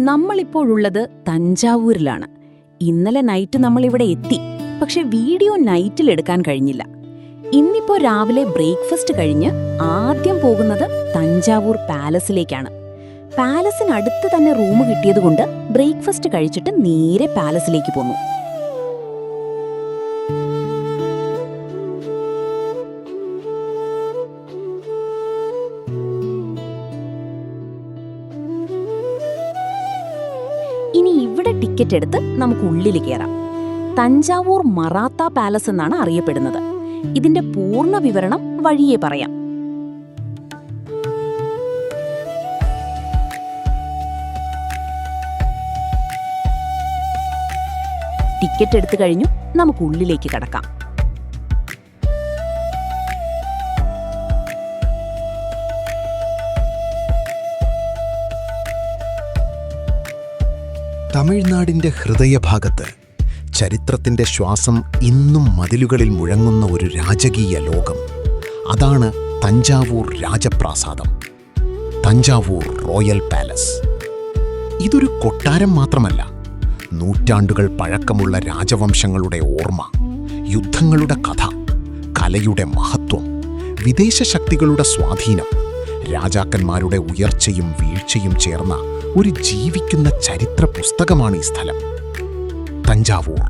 നമ്മളിപ്പോഴുള്ളത് തഞ്ചാവൂരിലാണ്. ഇന്നലെ നൈറ്റ് നമ്മളിവിടെ എത്തി, പക്ഷെ വീഡിയോ നൈറ്റിൽ എടുക്കാൻ കഴിഞ്ഞില്ല. ഇന്നിപ്പോ രാവിലെ ബ്രേക്ക്ഫാസ്റ്റ് കഴിഞ്ഞ് ആദ്യം പോകുന്നത് തഞ്ചാവൂർ പാലസിലേക്കാണ്. പാലസിനടുത്ത് തന്നെ റൂം കിട്ടിയതുകൊണ്ട് ബ്രേക്ക്ഫാസ്റ്റ് കഴിച്ചിട്ട് നേരെ പാലസിലേക്ക് പോന്നു. ഇനി ഇവിടെ ടിക്കറ്റ് എടുത്ത് നമുക്ക് ഉള്ളിൽ കയറാം. തഞ്ചാവൂർ മറാത്ത പാലസ് എന്നാണ് അറിയപ്പെടുന്നത്. ഇതിന്റെ പൂർണ്ണ വിവരണം വഴിയേ പറയാം. ടിക്കറ്റ് എടുത്തു കഴിഞ്ഞു, നമുക്ക് ഉള്ളിലേക്ക് കടക്കാം. തമിഴ്നാടിന്റെ ഹൃദയഭാഗത്ത് ചരിത്രത്തിന്റെ ശ്വാസം ഇന്നും മതിലുകളിൽ മുഴങ്ങുന്ന ഒരു രാജകീയ ലോകം. അതാണ് തഞ്ചാവൂർ രാജപ്രാസാദം, തഞ്ചാവൂർ റോയൽ പാലസ്. ഇതൊരു കൊട്ടാരം മാത്രമല്ല, നൂറ്റാണ്ടുകൾ പഴക്കമുള്ള രാജവംശങ്ങളുടെ ഓർമ്മ, യുദ്ധങ്ങളുടെ കഥ, കലയുടെ മഹത്വം, വിദേശ ശക്തികളുടെ സ്വാധീനം, രാജാക്കന്മാരുടെ ഉയർച്ചയും വീഴ്ചയും ചേർന്ന ഒരു ജീവിക്കുന്ന ചരിത്ര പുസ്തകമാണ് ഈ സ്ഥലം. തഞ്ചാവൂർ,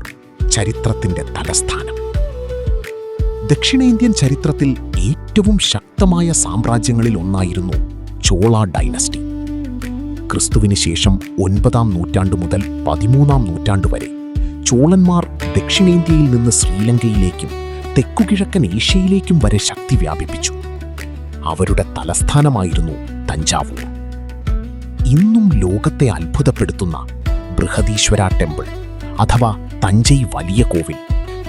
ചരിത്രത്തിന്റെ തലസ്ഥാനം. ദക്ഷിണേന്ത്യൻ ചരിത്രത്തിൽ ഏറ്റവും ശക്തമായ സാമ്രാജ്യങ്ങളിൽ ഒന്നായിരുന്നു ചോള ഡൈനസ്റ്റി. ക്രിസ്തുവിന് ശേഷം 9-ാം നൂറ്റാണ്ട് മുതൽ 13-ാം നൂറ്റാണ്ട് വരെ ചോളന്മാർ ദക്ഷിണേന്ത്യയിൽ നിന്ന് ശ്രീലങ്കയിലേക്കും തെക്കുകിഴക്കൻ ഏഷ്യയിലേക്കും വരെ ശക്തി വ്യാപിപ്പിച്ചു. അവരുടെ തലസ്ഥാനമായിരുന്നു തഞ്ചാവൂർ. ഇന്നും ലോകത്തെ അത്ഭുതപ്പെടുത്തുന്ന ബൃഹദീശ്വര ടെമ്പിൾ അഥവാ തഞ്ചൈ വലിയ കോവിൽ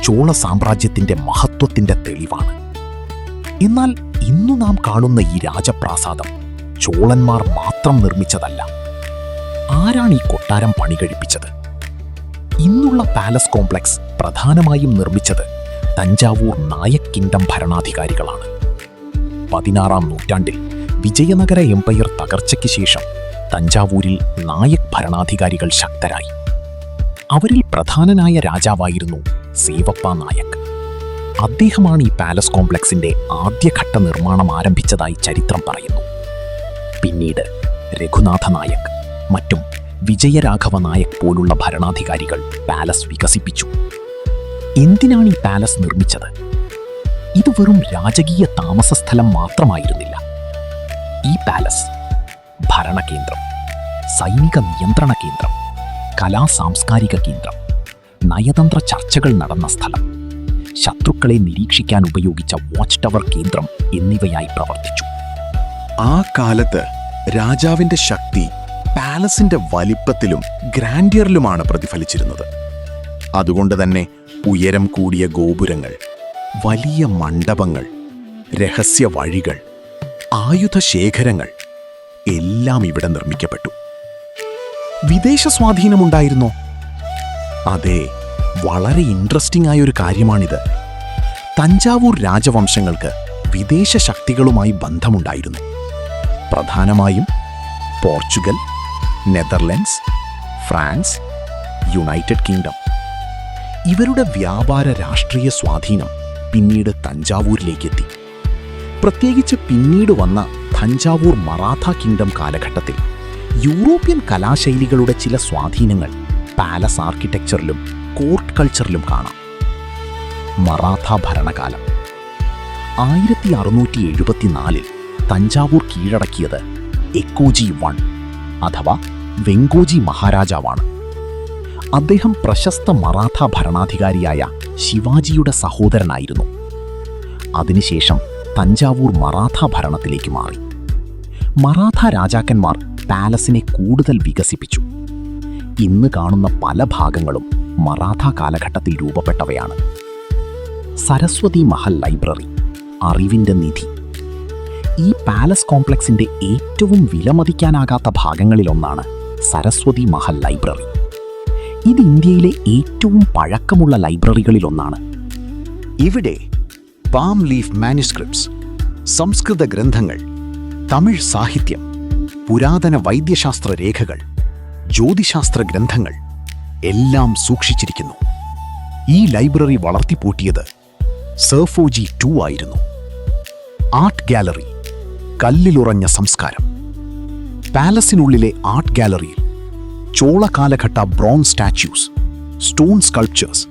ചോള സാമ്രാജ്യത്തിന്റെ മഹത്വത്തിന്റെ തെളിവാണ്. എന്നാൽ ഇന്നു നാം കാണുന്ന ഈ രാജപ്രാസാദം ചോളന്മാർ മാത്രം നിർമ്മിച്ചതല്ല. ആരാണ് ഈ കൊട്ടാരം പണികഴിപ്പിച്ചത്? ഇന്നുള്ള പാലസ് കോംപ്ലക്സ് പ്രധാനമായും നിർമ്മിച്ചത് തഞ്ചാവൂർ നായക് കിങ്ഡം ഭരണാധികാരികളാണ്. 16-ാം നൂറ്റാണ്ടിൽ വിജയനഗര എംപയർ തകർച്ചയ്ക്ക് ശേഷം തഞ്ചാവൂരിൽ നായക് ഭരണാധികാരികൾ ശക്തരായി. അവരിൽ പ്രധാനനായ രാജാവായിരുന്നു സേവപ്പ നായക്. അദ്ദേഹമാണ് ഈ പാലസ് കോംപ്ലക്സിന്റെ ആദ്യഘട്ട നിർമ്മാണം ആരംഭിച്ചതായി ചരിത്രം പറയുന്നു. പിന്നീട് രഘുനാഥ നായക്, മറ്റും വിജയരാഘവ നായക് പോലുള്ള ഭരണാധികാരികൾ പാലസ് വികസിപ്പിച്ചു. എന്തിനാണ് ഈ പാലസ് നിർമ്മിച്ചത്? ഇത് വെറും രാജകീയ താമസസ്ഥലം മാത്രമായിരുന്നില്ല. ഈ പാലസ് ഭരണകേന്ദ്രം, സൈനിക നിയന്ത്രണ കേന്ദ്രം, കലാസാംസ്കാരിക കേന്ദ്രം, നയതന്ത്ര ചർച്ചകൾ നടന്ന സ്ഥലം, ശത്രുക്കളെ നിരീക്ഷിക്കാൻ ഉപയോഗിച്ച വാച്ച് ടവർ കേന്ദ്രം എന്നിവയായി പ്രവർത്തിച്ചു. ആ കാലത്ത് രാജാവിന്റെ ശക്തി പാലസിന്റെ വലിപ്പത്തിലും ഗ്രാൻഡിയറിലുമാണ് പ്രതിഫലിച്ചിരുന്നത്. അതുകൊണ്ട് തന്നെ ഉയരം കൂടിയ ഗോപുരങ്ങൾ, വലിയ മണ്ഡപങ്ങൾ, രഹസ്യ വഴികൾ, ആയുധശേഖരങ്ങൾ എല്ലാം ഇവിടെ നിർമ്മിക്കപ്പെട്ടു. വിദേശ സ്വാധീനമുണ്ടായിരുന്നോ? അതെ, വളരെ ഇൻട്രസ്റ്റിംഗ് ആയൊരു കാര്യമാണിത്. തഞ്ചാവൂർ രാജവംശങ്ങൾക്ക് വിദേശ ശക്തികളുമായി ബന്ധമുണ്ടായിരുന്നു. പ്രധാനമായും Portugal, Netherlands, France, United kingdom. ഇവരുടെ വ്യാപാര രാഷ്ട്രീയ സ്വാധീനം പിന്നീട് തഞ്ചാവൂരിലേക്കെത്തി. പ്രത്യേകിച്ച് പിന്നീട് വന്ന തഞ്ചാവൂർ മറാത്ത കിങ്ഡം കാലഘട്ടത്തിൽ യൂറോപ്യൻ കലാശൈലികളുടെ ചില സ്വാധീനങ്ങൾ പാലസ് ആർക്കിടെക്ചറിലും കോർട്ട് കൾച്ചറിലും കാണാം. മറാത്ത ഭരണകാലം 1674-ൽ തഞ്ചാവൂർ കീഴടക്കിയത് എക്കോജി I അഥവാ വെങ്കോജി മഹാരാജാവാണ്. അദ്ദേഹം പ്രശസ്ത മറാത്ത ഭരണാധികാരിയായ ശിവാജിയുടെ സഹോദരനായിരുന്നു. അതിനുശേഷം തഞ്ചാവൂർ മറാത്ത ഭരണത്തിലേക്ക് മാറി. മറാത്ത രാജാക്കന്മാർ പാലസിനെ കൂടുതൽ വികസിപ്പിച്ചു. ഇന്ന് കാണുന്ന പല ഭാഗങ്ങളും മറാത്ത കാലഘട്ടത്തിൽ രൂപപ്പെട്ടവയാണ്. സരസ്വതി മഹൽ ലൈബ്രറി, അറിവിന്റെ നിധി. ഈ പാലസ് കോംപ്ലക്സിന്റെ ഏറ്റവും വിലമതിക്കാനാകാത്ത ഭാഗങ്ങളിലൊന്നാണ് സരസ്വതി മഹൽ ലൈബ്രറി. ഇത് ഇന്ത്യയിലെ ഏറ്റവും പഴക്കമുള്ള ലൈബ്രറികളിലൊന്നാണ്. ഇവിടെ പാം ലീഫ് മാനുസ്ക്രിപ്റ്റ്സ്, സംസ്കൃത ഗ്രന്ഥങ്ങൾ, തമിഴ് സാഹിത്യം, പുരാതന വൈദ്യശാസ്ത്ര രേഖകൾ, ജ്യോതിശാസ്ത്ര ഗ്രന്ഥങ്ങൾ എല്ലാം സൂക്ഷിച്ചിരിക്കുന്നു. ഈ ലൈബ്രറി വളർത്തിപ്പൂട്ടിയത് സർഫോജി 2 ആയിരുന്നു. ആർട്ട് ഗാലറി, കല്ലിലുറഞ്ഞ സംസ്കാരം. പാലസിനുള്ളിലെ ആർട്ട് ഗാലറിയിൽ ചോള കാലഘട്ട ബ്രോൺസ് സ്റ്റാച്യൂസ്, സ്റ്റോൺ സ്കൾപ്ചേഴ്സ്,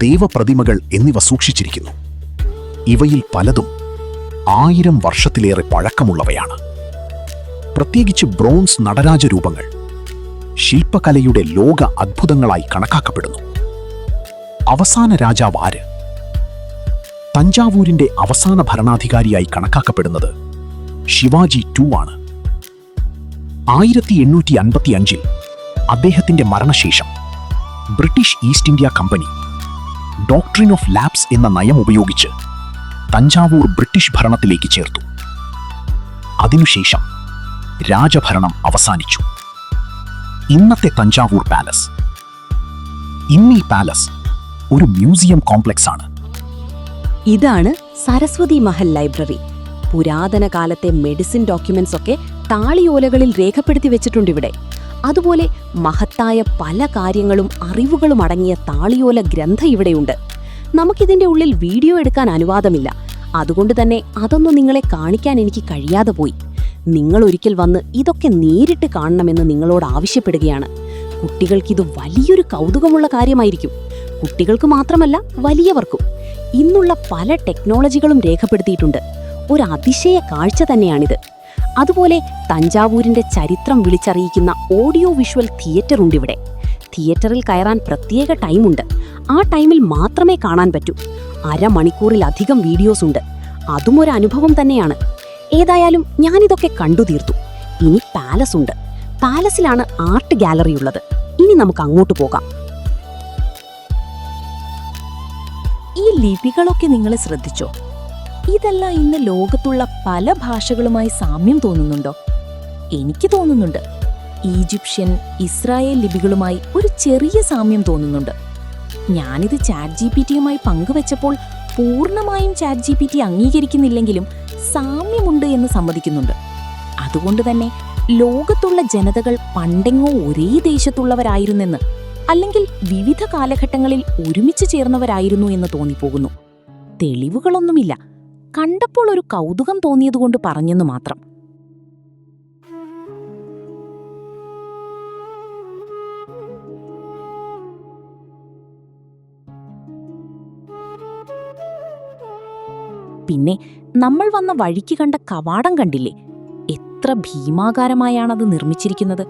ദേവപ്രതിമകൾ എന്നിവ സൂക്ഷിച്ചിരിക്കുന്നു. ഇവയിൽ പലതും 1000 വർഷത്തിലേറെ പഴക്കമുള്ളവയാണ്. പ്രത്യേകിച്ച് ബ്രോൺസ് നടരാജരൂപങ്ങൾ ശില്പകലയുടെ ലോക അത്ഭുതങ്ങളായി കണക്കാക്കപ്പെടുന്നു. അവസാന രാജാവ് ആര്? തഞ്ചാവൂരിന്റെ അവസാന ഭരണാധികാരിയായി കണക്കാക്കപ്പെടുന്നത് ശിവാജി 2 ആണ്. 1855 അദ്ദേഹത്തിന്റെ മരണശേഷം British East India company doctrine of lapse എന്ന നയം ഉപയോഗിച്ച് തഞ്ചാവൂർ ബ്രിട്ടീഷ് ഭരണത്തിലേക്ക് ചേർത്തു. അതിനുശേഷം രാജഭരണം അവസാനിച്ചു. ഇന്നത്തെ തഞ്ചാവൂർ പാലസ്. ഇന്നീ പാലസ് ഒരു മ്യൂസിയം കോംപ്ലക്സ് ആണ്. ഇതാണ് സരസ്വതി മഹൽ ലൈബ്രറി. പുരാതന കാലത്തെ മെഡിസിൻ ഡോക്യുമെന്റ്സ് ഒക്കെ താളിയോലകളിൽ രേഖപ്പെടുത്തി വെച്ചിട്ടുണ്ടിവിടെ. അതുപോലെ മഹത്തായ പല കാര്യങ്ങളും അറിവുകളും അടങ്ങിയ താളിയോല ഗ്രന്ഥം ഇവിടെയുണ്ട്. നമുക്കിതിന്റെ ഉള്ളിൽ വീഡിയോ എടുക്കാൻ അനുവാദമില്ല. അതുകൊണ്ട് തന്നെ അതൊന്നും നിങ്ങളെ കാണിക്കാൻ എനിക്ക് കഴിയാതെ പോയി. നിങ്ങൾ ഒരിക്കൽ വന്ന് ഇതൊക്കെ നേരിട്ട് കാണണമെന്ന് നിങ്ങളോട് ആവശ്യപ്പെടുകയാണ്. കുട്ടികൾക്കിത് വലിയൊരു കൗതുകമുള്ള കാര്യമായിരിക്കും. കുട്ടികൾക്ക് മാത്രമല്ല, വലിയവർക്കും. ഇന്നുള്ള പല ടെക്നോളജികളും രേഖപ്പെടുത്തിയിട്ടുണ്ട്. ഒരു അതിശയ കാഴ്ച തന്നെയാണിത്. അതുപോലെ തഞ്ചാവൂരിന്റെ ചരിത്രം വിളിച്ചറിയിക്കുന്ന ഓഡിയോ വിഷ്വൽ തിയേറ്റർ ഉണ്ട് ഇവിടെ. തിയേറ്ററിൽ കയറാൻ പ്രത്യേക ടൈമുണ്ട്. ആ ടൈമിൽ മാത്രമേ കാണാൻ പറ്റൂ. 1/2 മണിക്കൂറിലധികം വീഡിയോസ് ഉണ്ട്. അതും ഒരു അനുഭവം തന്നെയാണ്. ഏതായാലും ഞാനിതൊക്കെ കണ്ടു തീർത്തു. ഇനി പാലസ് ഉണ്ട്. പാലസിലാണ് ആർട്ട് ഗാലറി ഉള്ളത്. ഇനി നമുക്ക് അങ്ങോട്ട് പോകാം. ഈ ലിപികളൊക്കെ നിങ്ങൾ ശ്രദ്ധിച്ചോ? ഇതെല്ലാം ഇന്ന് ലോകത്തുള്ള പല ഭാഷകളുമായി സാമ്യം തോന്നുന്നുണ്ടോ? എനിക്ക് തോന്നുന്നുണ്ട്. ഈജിപ്ഷ്യൻ, ഇസ്രായേൽ ലിപികളുമായി ഒരു ചെറിയ സാമ്യം തോന്നുന്നുണ്ട്. ഞാനിത് ChatGPTയുമായി പങ്കുവെച്ചപ്പോൾ പൂർണ്ണമായും ChatGPT അംഗീകരിക്കുന്നില്ലെങ്കിലും സാമ്യമുണ്ട് എന്ന് സമ്മതിക്കുന്നുണ്ട്. അതുകൊണ്ട് തന്നെ ലോകത്തുള്ള ജനതകൾ പണ്ടെങ്ങോ ഒരേ ദേശത്തുള്ളവരായിരുന്നെന്ന്, അല്ലെങ്കിൽ വിവിധ കാലഘട്ടങ്ങളിൽ ഒരുമിച്ച് ചേർന്നവരായിരുന്നു എന്ന് തോന്നിപ്പോകുന്നു. തെളിവുകളൊന്നുമില്ല. കണ്ടപ്പോൾ ഒരു കൗതുകം തോന്നിയതുകൊണ്ട് പറഞ്ഞെന്നു മാത്രം. പിന്നെ നമ്മൾ വന്ന വഴിക്ക് കണ്ട കവാടം കണ്ടില്ലേ? എത്ര ഭീമാകാരമായാണത് നിർമ്മിച്ചിരിക്കുന്നത്.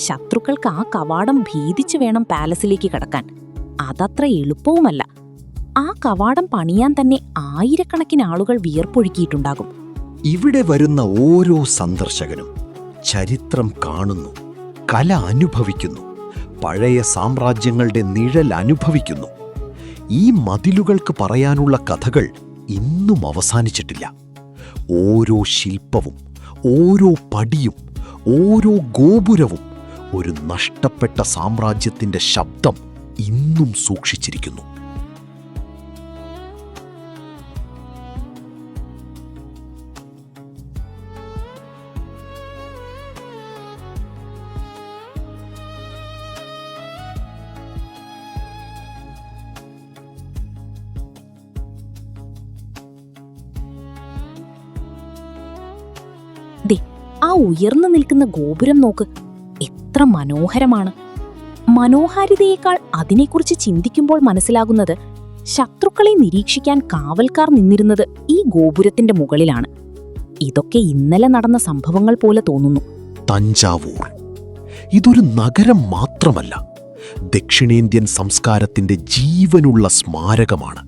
ശത്രുക്കൾക്ക് ആ കവാടം ഭേദിച്ചു വേണം പാലസിലേക്ക് കടക്കാൻ. അതത്ര എളുപ്പവുമല്ല. ആ കവാടം പണിയാൻ തന്നെ 1000കണക്കിന് ആളുകൾ വിയർപ്പൊഴുക്കിയിട്ടുണ്ടാകും. ഇവിടെ വരുന്ന ഓരോ സന്ദർശകനും ചരിത്രം കാണുന്നു, കല അനുഭവിക്കുന്നു, പഴയ സാമ്രാജ്യങ്ങളുടെ നിഴൽ അനുഭവിക്കുന്നു. ഈ മതിലുകൾക്ക് പറയാനുള്ള കഥകൾ ഇന്നും അവസാനിച്ചിട്ടില്ല. ഓരോ ശില്പവും, ഓരോ പടിയും, ഓരോ ഗോപുരവും ഒരു നഷ്ടപ്പെട്ട സാമ്രാജ്യത്തിന്റെ ശബ്ദം ഇന്നും സൂക്ഷിച്ചിരിക്കുന്നു. ദേ, ആ ഉയർന്നു നിൽക്കുന്ന ഗോപുരം നോക്ക്. എത്ര മനോഹരമാണ്. മനോഹാരിതയേക്കാൾ അതിനെക്കുറിച്ച് ചിന്തിക്കുമ്പോൾ മനസ്സിലാകുന്നത് ശത്രുക്കളെ നിരീക്ഷിക്കാൻ കാവൽക്കാർ നിന്നിരുന്നത് ഈ ഗോപുരത്തിന്റെ മുകളിലാണ്. ഇതൊക്കെ ഇന്നലെ നടന്ന സംഭവങ്ങൾ പോലെ തോന്നുന്നു. തഞ്ചാവൂർ ഇതൊരു നഗരം മാത്രമല്ല, ദക്ഷിണേന്ത്യൻ സംസ്കാരത്തിന്റെ ജീവനുള്ള സ്മാരകമാണ്.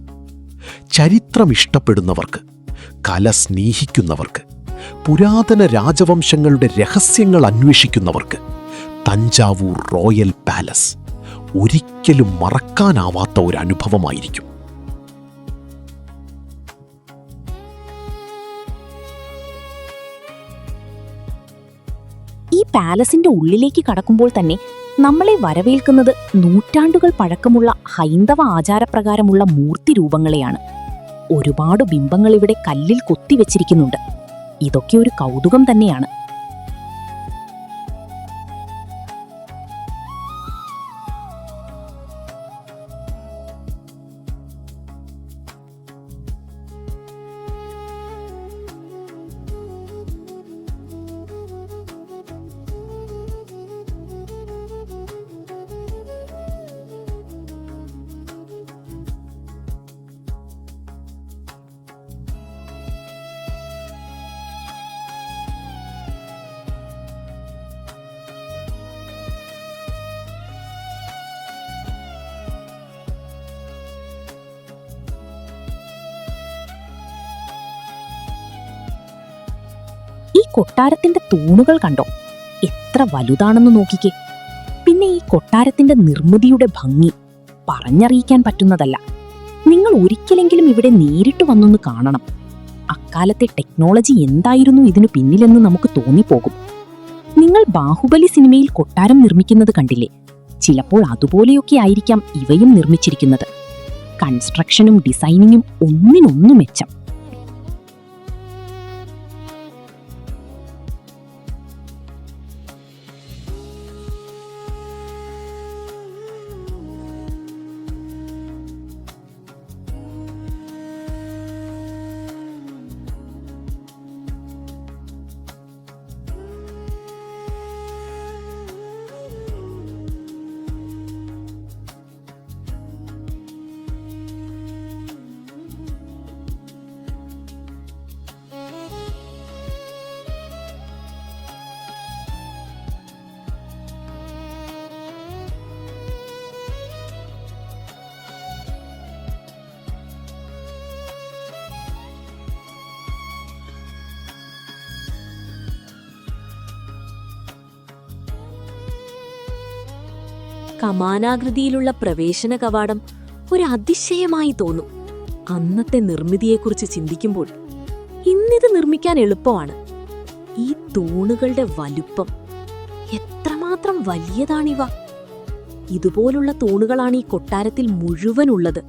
ചരിത്രം ഇഷ്ടപ്പെടുന്നവർക്ക്, കല സ്നേഹിക്കുന്നവർക്ക്, പുരാതന രാജവംശങ്ങളുടെ രഹസ്യങ്ങൾ അന്വേഷിക്കുന്നവർക്ക് തഞ്ചാവൂർ റോയൽ പാലസ് ഒരിക്കലും മറക്കാനാവാത്ത ഒരു അനുഭവമായിരിക്കും. ഈ പാലസിന്റെ ഉള്ളിലേക്ക് കടക്കുമ്പോൾ തന്നെ നമ്മളെ വരവേൽക്കുന്നത് നൂറ്റാണ്ടുകൾ പഴക്കമുള്ള ഹൈന്ദവ ആചാരപ്രകാരമുള്ള മൂർത്തി രൂപങ്ങളെയാണ്. ഒരുപാട് ബിംബങ്ങൾ ഇവിടെ കല്ലിൽ കൊത്തിവെച്ചിരിക്കുന്നുണ്ട്. ഇതൊക്കെ ഒരു കൗതുകം തന്നെയാണ്. ഈ കൊട്ടാരത്തിന്റെ തൂണുകൾ കണ്ടോ, എത്ര വലുതാണെന്ന് നോക്കിക്കേ. പിന്നെ ഈ കൊട്ടാരത്തിന്റെ നിർമ്മിതിയുടെ ഭംഗി പറഞ്ഞറിയിക്കാൻ പറ്റുന്നതല്ല. നിങ്ങൾ ഒരിക്കലെങ്കിലും ഇവിടെ നേരിട്ട് വന്നൊന്ന് കാണണം. അക്കാലത്തെ ടെക്നോളജി എന്തായിരുന്നു ഇതിനു പിന്നിലെന്ന് നമുക്ക് തോന്നിപ്പോകും. നിങ്ങൾ ബാഹുബലി സിനിമയിൽ കൊട്ടാരം നിർമ്മിക്കുന്നത് കണ്ടില്ലേ? ചിലപ്പോൾ അതുപോലെയൊക്കെ ആയിരിക്കാം ഇവയും നിർമ്മിച്ചിരിക്കുന്നത്. കൺസ്ട്രക്ഷനും ഡിസൈനിങ്ങും ഒന്നിനൊന്നു മെച്ചം. കമാനാകൃതിയിലുള്ള പ്രവേശന കവാടം ഒരു അതിശയമായി തോന്നും. അന്നത്തെ നിർമ്മിതിയെക്കുറിച്ച് ചിന്തിക്കുമ്പോൾ ഇന്നിത് നിർമ്മിക്കാൻ എളുപ്പമാണ്. ഈ തൂണുകളുടെ വലുപ്പം എത്രമാത്രം വലിയതാണിവ! ഇതുപോലുള്ള തൂണുകളാണ് ഈ കൊട്ടാരത്തിൽ മുഴുവനുള്ളത്.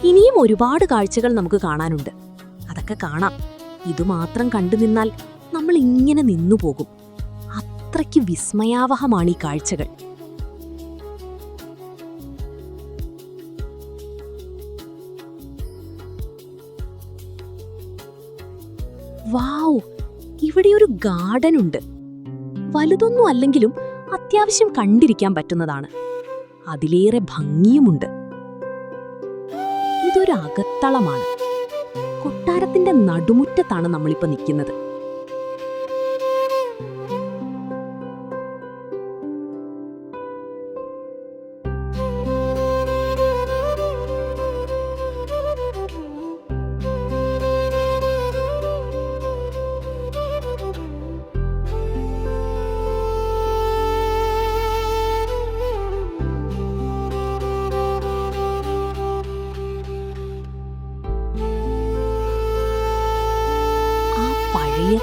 ഇനിയും ഒരുപാട് കാഴ്ചകൾ നമുക്ക് കാണാനുണ്ട്. അതൊക്കെ കാണാം. ഇതുമാത്രം കണ്ടു നിന്നാൽ നമ്മൾ ഇങ്ങനെ നിന്നുപോകും. അത്രയ്ക്ക് വിസ്മയാവഹമാണ് ഈ കാഴ്ചകൾ. വൗ! ഇവിടെ ഒരു ഗാർഡൻ ഉണ്ട്. വലുതൊന്നും അല്ലെങ്കിലും അത്യാവശ്യം കണ്ടിരിക്കാൻ പറ്റുന്നതാണ്. അതിലേറെ ഭംഗിയുമുണ്ട്. ഇതൊരു അകത്തളമാണ്. കൊട്ടാരത്തിന്റെ നടുമുറ്റത്താണ് നമ്മളിപ്പോ നിൽക്കുന്നത്.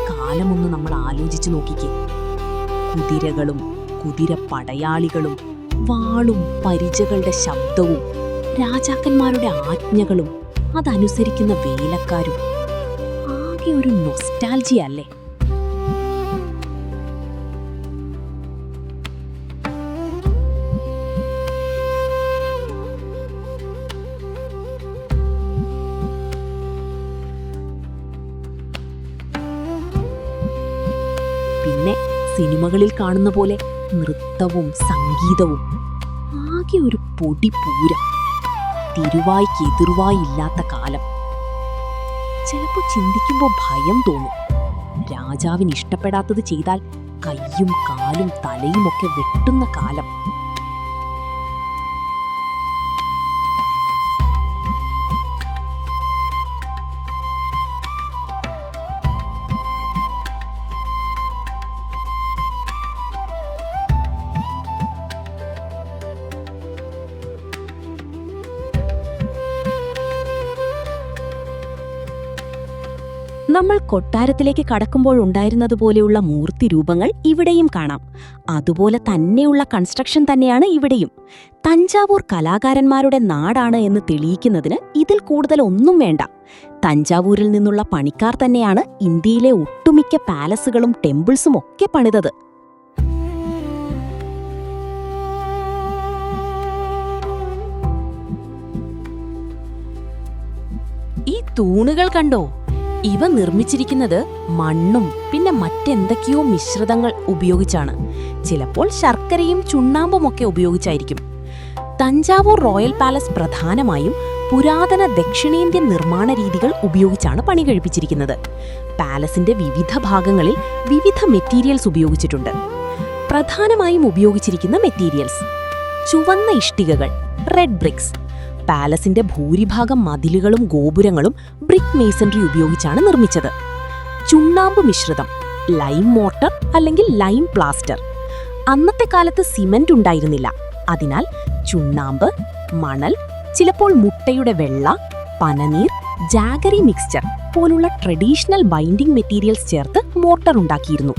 കാലമൊന്ന് നമ്മൾ ആലോചിച്ചു നോക്കിക്കേ. കുതിരകളും കുതിരപ്പടയാളികളും വാളും പരിചകളുടെ ശബ്ദവും രാജാക്കന്മാരുടെ ആജ്ഞകളും അതനുസരിക്കുന്ന വേലക്കാരും. ആകെ ഒരു നൊസ്റ്റാൾജിയ അല്ലേ? പിന്നെ സിനിമകളിൽ കാണുന്ന പോലെ നൃത്തവും സംഗീതവും. ആകെ ഒരു പൊടിപൂരം. തിരുവായ്ക്ക് എതിർവായി ഇല്ലാത്ത കാലം. ചിലപ്പോൾ ചിന്തിക്കുമ്പോൾ ഭയം തോന്നും. രാജാവിന് ഇഷ്ടപ്പെടാത്തത് ചെയ്താൽ കയ്യും കാലും തലയുമൊക്കെ വെട്ടുന്ന കാലം. നമ്മൾ കൊട്ടാരത്തിലേക്ക് കടക്കുമ്പോഴുണ്ടായിരുന്നതുപോലെയുള്ള മൂർത്തി രൂപങ്ങൾ ഇവിടെയും കാണാം. അതുപോലെ തന്നെയുള്ള കൺസ്ട്രക്ഷൻ തന്നെയാണ് ഇവിടെയും. തഞ്ചാവൂർ കലാകാരന്മാരുടെ നാടാണ് എന്ന് തെളിയിക്കുന്നതിന് ഇതിൽ കൂടുതൽ ഒന്നും വേണ്ട. തഞ്ചാവൂരിൽ നിന്നുള്ള പണിക്കാർ തന്നെയാണ് ഇന്ത്യയിലെ ഒട്ടുമിക്ക പാലസുകളും ടെമ്പിൾസും ഒക്കെ പണിതത്. ഈ തൂണുകൾ കണ്ടോ? ഇവ നിർമ്മിച്ചിരിക്കുന്നത് മണ്ണും പിന്നെ മറ്റെന്തൊക്കെയോ മിശ്രിതങ്ങൾ ഉപയോഗിച്ചാണ്. ചിലപ്പോൾ ശർക്കരയും ചുണ്ണാമ്പുമൊക്കെ ഉപയോഗിച്ചായിരിക്കും. തഞ്ചാവൂർ റോയൽ പാലസ് പ്രധാനമായും പുരാതന ദക്ഷിണേന്ത്യൻ നിർമ്മാണ രീതികൾ ഉപയോഗിച്ചാണ് പണി കഴിപ്പിച്ചിരിക്കുന്നത്. പാലസിന്റെ വിവിധ ഭാഗങ്ങളിൽ വിവിധ മെറ്റീരിയൽസ് ഉപയോഗിച്ചിട്ടുണ്ട്. പ്രധാനമായും ഉപയോഗിച്ചിരിക്കുന്ന മെറ്റീരിയൽസ്: ചുവന്ന ഇഷ്ടികകൾ, റെഡ് ബ്രിക്സ്. പാലസിന്റെ ഭൂരിഭാഗം മതിലുകളും ഗോപുരങ്ങളും ബ്രിക്ക് മേസൺറി ഉപയോഗിച്ചാണ് നിർമ്മിച്ചത്. ചുണ്ണാമ്പ് മിശ്രിതം, ലൈം മോർട്ടർ അല്ലെങ്കിൽ ലൈം പ്ലാസ്റ്റർ. അന്നത്തെ കാലത്ത് സിമന്റ് ഉണ്ടായിരുന്നില്ല. അതിനാൽ ചുണ്ണാമ്പ്, മണൽ, ചിലപ്പോൾ മുട്ടയുടെ വെള്ള, പനനീർ, ജാഗറി മിക്സ്ചർ പോലുള്ള ട്രഡീഷണൽ ബൈൻഡിംഗ് മെറ്റീരിയൽസ് ചേർത്ത് മോർട്ടർ ഉണ്ടാക്കിയിരുന്നു.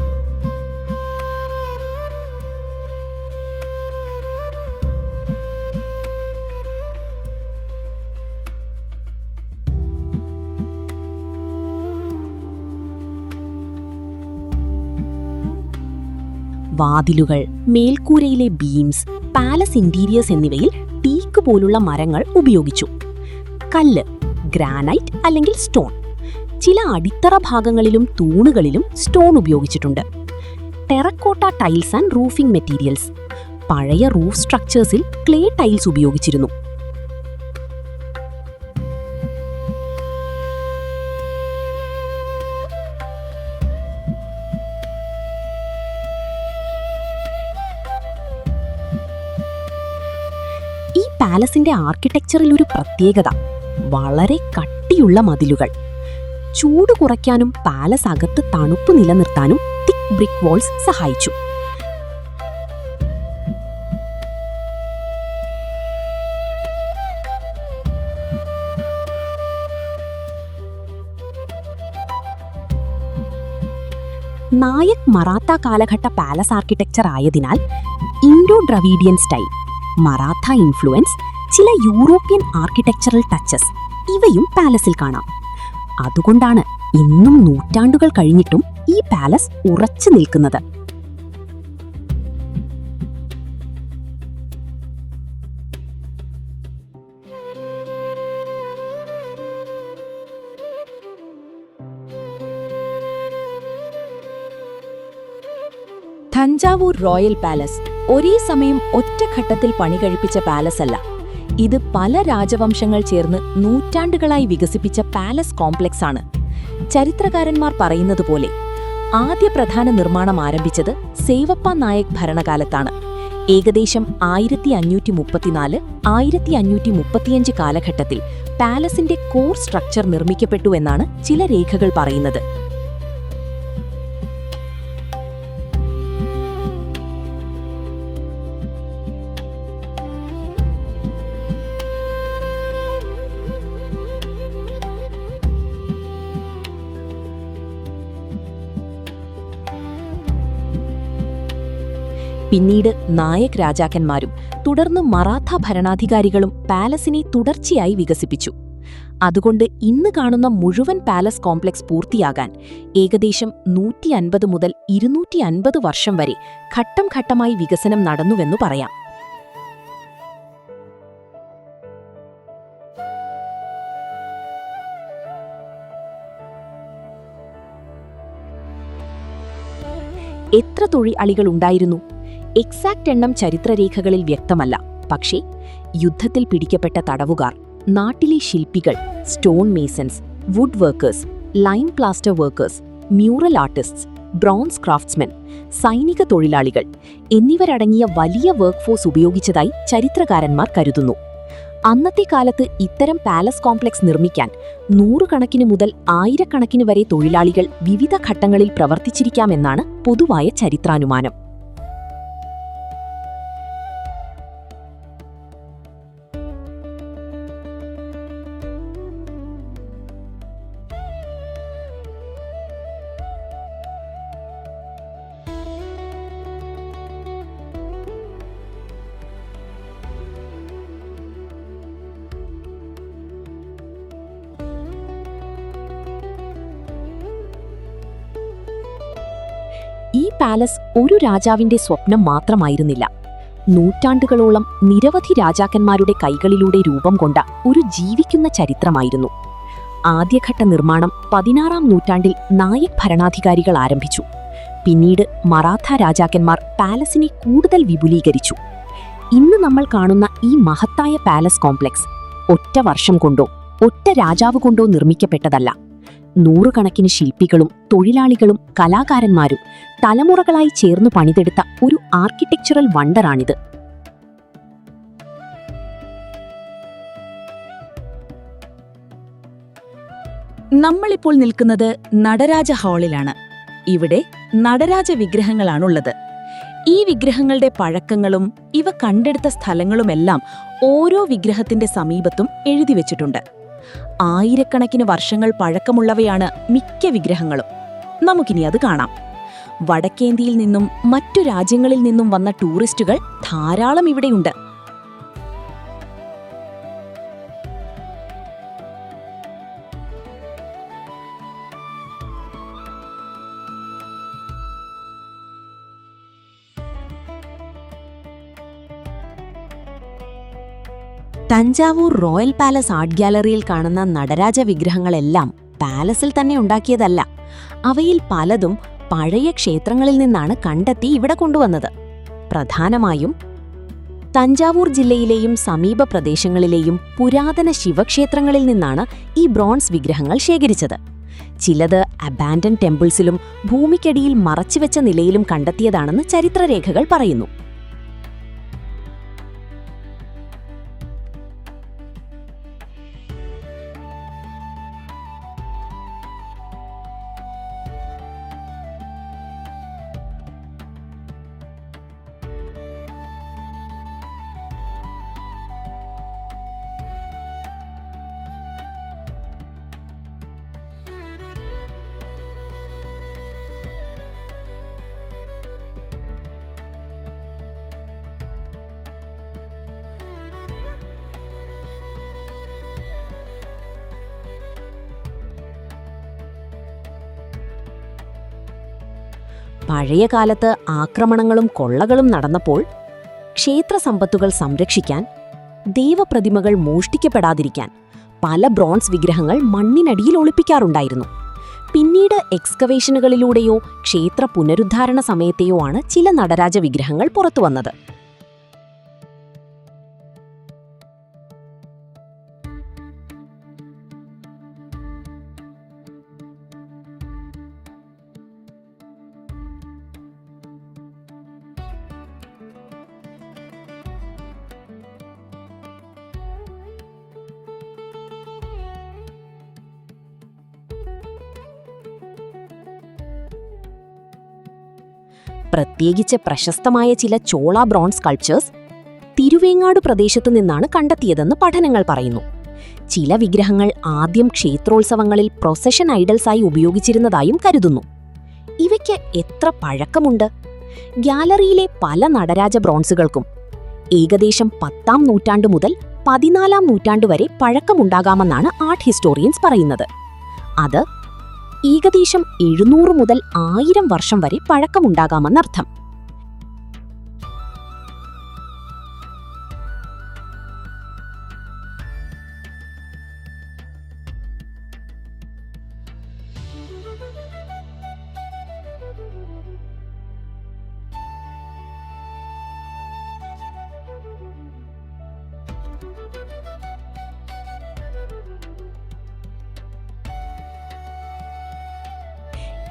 വാതിലുകൾ, മേൽക്കൂരയിലെ ബീംസ്, പാലസ് ഇന്റീരിയേഴ്സ് എന്നിവയിൽ ടീക്ക് പോലുള്ള മരങ്ങൾ ഉപയോഗിച്ചു. കല്ല്, ഗ്രാനൈറ്റ് അല്ലെങ്കിൽ സ്റ്റോൺ. ചില അടിത്തറ ഭാഗങ്ങളിലും തൂണുകളിലും സ്റ്റോൺ ഉപയോഗിച്ചിട്ടുണ്ട്. Terracotta tiles and roofing materials. പഴയ റൂഫ് സ്ട്രക്ചേഴ്സിൽ ക്ലേ ടൈൽസ് ഉപയോഗിച്ചിരുന്നു. ഈ പാലസിന്റെ ആർക്കിടെക്ചറിൽ ഒരു പ്രത്യേകത: വളരെ കട്ടിയുള്ള മതിലുകൾ. ചൂട് കുറയ്ക്കാനും പാലസ് അകത്ത് തണുപ്പ് നിലനിർത്താനും തിക്ക് ബ്രിക്ക് വാൾസ് സഹായിച്ചു. നായക് മറാത്ത കാലഘട്ട പാലസ് ആർക്കിടെക്ചർ ആയതിനാൽ Indo Dravidian style, Maratha influence, ചില യൂറോപ്യൻ ആർക്കിടെക്ചറൽ ടച്ചസ് ഇവയും പാലസിൽ കാണാം. അതുകൊണ്ടാണ് ഇന്നും നൂറ്റാണ്ടുകൾ കഴിഞ്ഞിട്ടും ഈ പാലസ് ഉറച്ചു നിൽക്കുന്നത്. തഞ്ചാവൂർ റോയൽ പാലസ് ഒരേ സമയം ഒറ്റഘട്ടത്തിൽ പണി കഴിപ്പിച്ച പാലസ് അല്ല. ഇത് പല രാജവംശങ്ങൾ ചേർന്ന് നൂറ്റാണ്ടുകളായി വികസിപ്പിച്ച പാലസ് കോംപ്ലക്സ് ആണ്. ചരിത്രകാരന്മാർ പറയുന്നതുപോലെ ആദ്യ പ്രധാന നിർമ്മാണം ആരംഭിച്ചത് സേവപ്പ നായക് ഭരണകാലത്താണ്. ഏകദേശം 1534-1535 കാലഘട്ടത്തിൽ പാലസിന്റെ കോർ സ്ട്രക്ചർ നിർമ്മിക്കപ്പെട്ടു എന്നാണ് ചില രേഖകൾ പറയുന്നത്. പിന്നീട് നായക് രാജാക്കന്മാരും തുടർന്ന് മറാത്ത ഭരണാധികാരികളും പാലസിനെ തുടർച്ചയായി വികസിപ്പിച്ചു. അതുകൊണ്ട് ഇന്ന് കാണുന്ന മുഴുവൻ പാലസ് കോംപ്ലക്സ് പൂർത്തിയാകാൻ ഏകദേശം 150 മുതൽ 250 വർഷം വരെ ഘട്ടം ഘട്ടമായി വികസനം നടന്നുവെന്നു പറയാം. എത്ര തൊഴിലാളികൾ ഉണ്ടായിരുന്നു? എക്സാക്റ്റ് എണ്ണം ചരിത്രരേഖകളിൽ വ്യക്തമല്ല. പക്ഷേ യുദ്ധത്തിൽ പിടിക്കപ്പെട്ട തടവുകാർ, നാട്ടിലെ ശില്പികൾ, stone masons, wood workers, lime plaster workers, mural artists, bronze craftsmen, സൈനിക തൊഴിലാളികൾ എന്നിവരടങ്ങിയ വലിയ വർക്ക് ഫോഴ്സ് ഉപയോഗിച്ചതായി ചരിത്രകാരന്മാർ കരുതുന്നു. അന്നത്തെ കാലത്ത് ഇത്തരം പാലസ് കോംപ്ലക്സ് നിർമ്മിക്കാൻ 100 കണക്കിന് മുതൽ 1000 കണക്കിന് വരെ തൊഴിലാളികൾ വിവിധ ഘട്ടങ്ങളിൽ പ്രവർത്തിച്ചിരിക്കാമെന്നാണ് പൊതുവായ ചരിത്രാനുമാനം. ഈ പാലസ് ഒരു രാജാവിന്റെ സ്വപ്നം മാത്രമായിരുന്നില്ല. നൂറ്റാണ്ടുകളോളം നിരവധി രാജാക്കന്മാരുടെ കൈകളിലൂടെ രൂപം കൊണ്ട ഒരു ജീവിക്കുന്ന ചരിത്രമായിരുന്നു. ആദ്യഘട്ട നിർമ്മാണം 16-ാം നൂറ്റാണ്ടിൽ നായക് ഭരണാധികാരികൾ ആരംഭിച്ചു. പിന്നീട് മറാഠ രാജാക്കന്മാർ പാലസിനെ കൂടുതൽ വിപുലീകരിച്ചു. ഇന്ന് നമ്മൾ കാണുന്ന ഈ മഹത്തായ പാലസ് കോംപ്ലക്സ് ഒറ്റ വർഷം കൊണ്ടോ ഒറ്റ രാജാവ് കൊണ്ടോ നിർമ്മിക്കപ്പെട്ടതല്ല. നൂറുകണക്കിന് ശില്പികളും തൊഴിലാളികളും കലാകാരന്മാരും തലമുറകളായി ചേർന്നു പണിതെടുത്ത ഒരു ആർക്കിടെക്ചറൽ വണ്ടറാണിത്. നമ്മളിപ്പോൾ നിൽക്കുന്നത് നടരാജ ഹാളിലാണ്. ഇവിടെ നടരാജ വിഗ്രഹങ്ങളാണുള്ളത്. ഈ വിഗ്രഹങ്ങളുടെ പഴക്കങ്ങളും ഇവ കണ്ടെടുത്ത സ്ഥലങ്ങളുമെല്ലാം ഓരോ വിഗ്രഹത്തിന്റെ സമീപത്തും എഴുതിവെച്ചിട്ടുണ്ട്. ആയിരക്കണക്കിന് വർഷങ്ങൾ പഴക്കമുള്ളവയാണ് മിക്ക വിഗ്രഹങ്ങളും. നമുക്കിനി അത് കാണാം. വടക്കേന്ത്യയിൽ നിന്നും മറ്റു രാജ്യങ്ങളിൽ നിന്നും വന്ന ടൂറിസ്റ്റുകൾ ധാരാളം ഇവിടെയുണ്ട്. തഞ്ചാവൂർ റോയൽ പാലസ് ആർട്ട് ഗ്യാലറിയിൽ കാണുന്ന നടരാജ വിഗ്രഹങ്ങളെല്ലാം പാലസിൽ തന്നെ ഉണ്ടാക്കിയതല്ല. അവയിൽ പലതും പഴയ ക്ഷേത്രങ്ങളിൽ നിന്നാണ് കണ്ടെത്തി ഇവിടെ കൊണ്ടുവന്നത്. പ്രധാനമായും തഞ്ചാവൂർ ജില്ലയിലെയും സമീപ പ്രദേശങ്ങളിലെയും പുരാതന ശിവക്ഷേത്രങ്ങളിൽ നിന്നാണ് ഈ ബ്രോൺസ് വിഗ്രഹങ്ങൾ ശേഖരിച്ചത്. ചിലത് അബാൻഡൻ ടെമ്പിൾസിലും ഭൂമിക്കടിയിൽ മറച്ചുവെച്ച നിലയിലും കണ്ടെത്തിയതാണെന്ന് ചരിത്രരേഖകൾ പറയുന്നു. പഴയകാലത്ത് ആക്രമണങ്ങളും കൊള്ളകളും നടന്നപ്പോൾ ക്ഷേത്രസമ്പത്തുകൾ സംരക്ഷിക്കാൻ, ദേവപ്രതിമകൾ മോഷ്ടിക്കപ്പെടാതിരിക്കാൻ പല ബ്രോൺസ് വിഗ്രഹങ്ങൾ മണ്ണിനടിയിൽ ഒളിപ്പിക്കാറുണ്ടായിരുന്നു. പിന്നീട് എക്സ്കവേഷനുകളിലൂടെയോ ക്ഷേത്ര പുനരുദ്ധാരണ സമയത്തെയോ ആണ് ചില നടരാജ വിഗ്രഹങ്ങൾ പുറത്തുവന്നത്. പ്രത്യേകിച്ച് പ്രശസ്തമായ ചില ചോള ബ്രോൺസ് സ്കൾപ്ചേഴ്സ് തിരുവേങ്ങാട് പ്രദേശത്തു നിന്നാണ് കണ്ടെത്തിയതെന്ന് പഠനങ്ങൾ പറയുന്നു. ചില വിഗ്രഹങ്ങൾ ആദ്യം ക്ഷേത്രോത്സവങ്ങളിൽ പ്രൊസഷൻ ഐഡൽസായി ഉപയോഗിച്ചിരുന്നതായും കരുതുന്നു. ഇവയ്ക്ക് എത്ര പഴക്കമുണ്ട്? ഗ്യാലറിയിലെ പല നടരാജ ബ്രോൺസുകൾക്കും ഏകദേശം 10-ാം നൂറ്റാണ്ട് മുതൽ 14-ാം നൂറ്റാണ്ട് വരെ പഴക്കമുണ്ടാകാമെന്നാണ് ആർട്ട് ഹിസ്റ്റോറിയൻസ് പറയുന്നത്. അത് ഏകദേശം 700 മുതൽ 1000 വർഷം വരെ പഴക്കമുണ്ടാകാമെന്നർത്ഥം.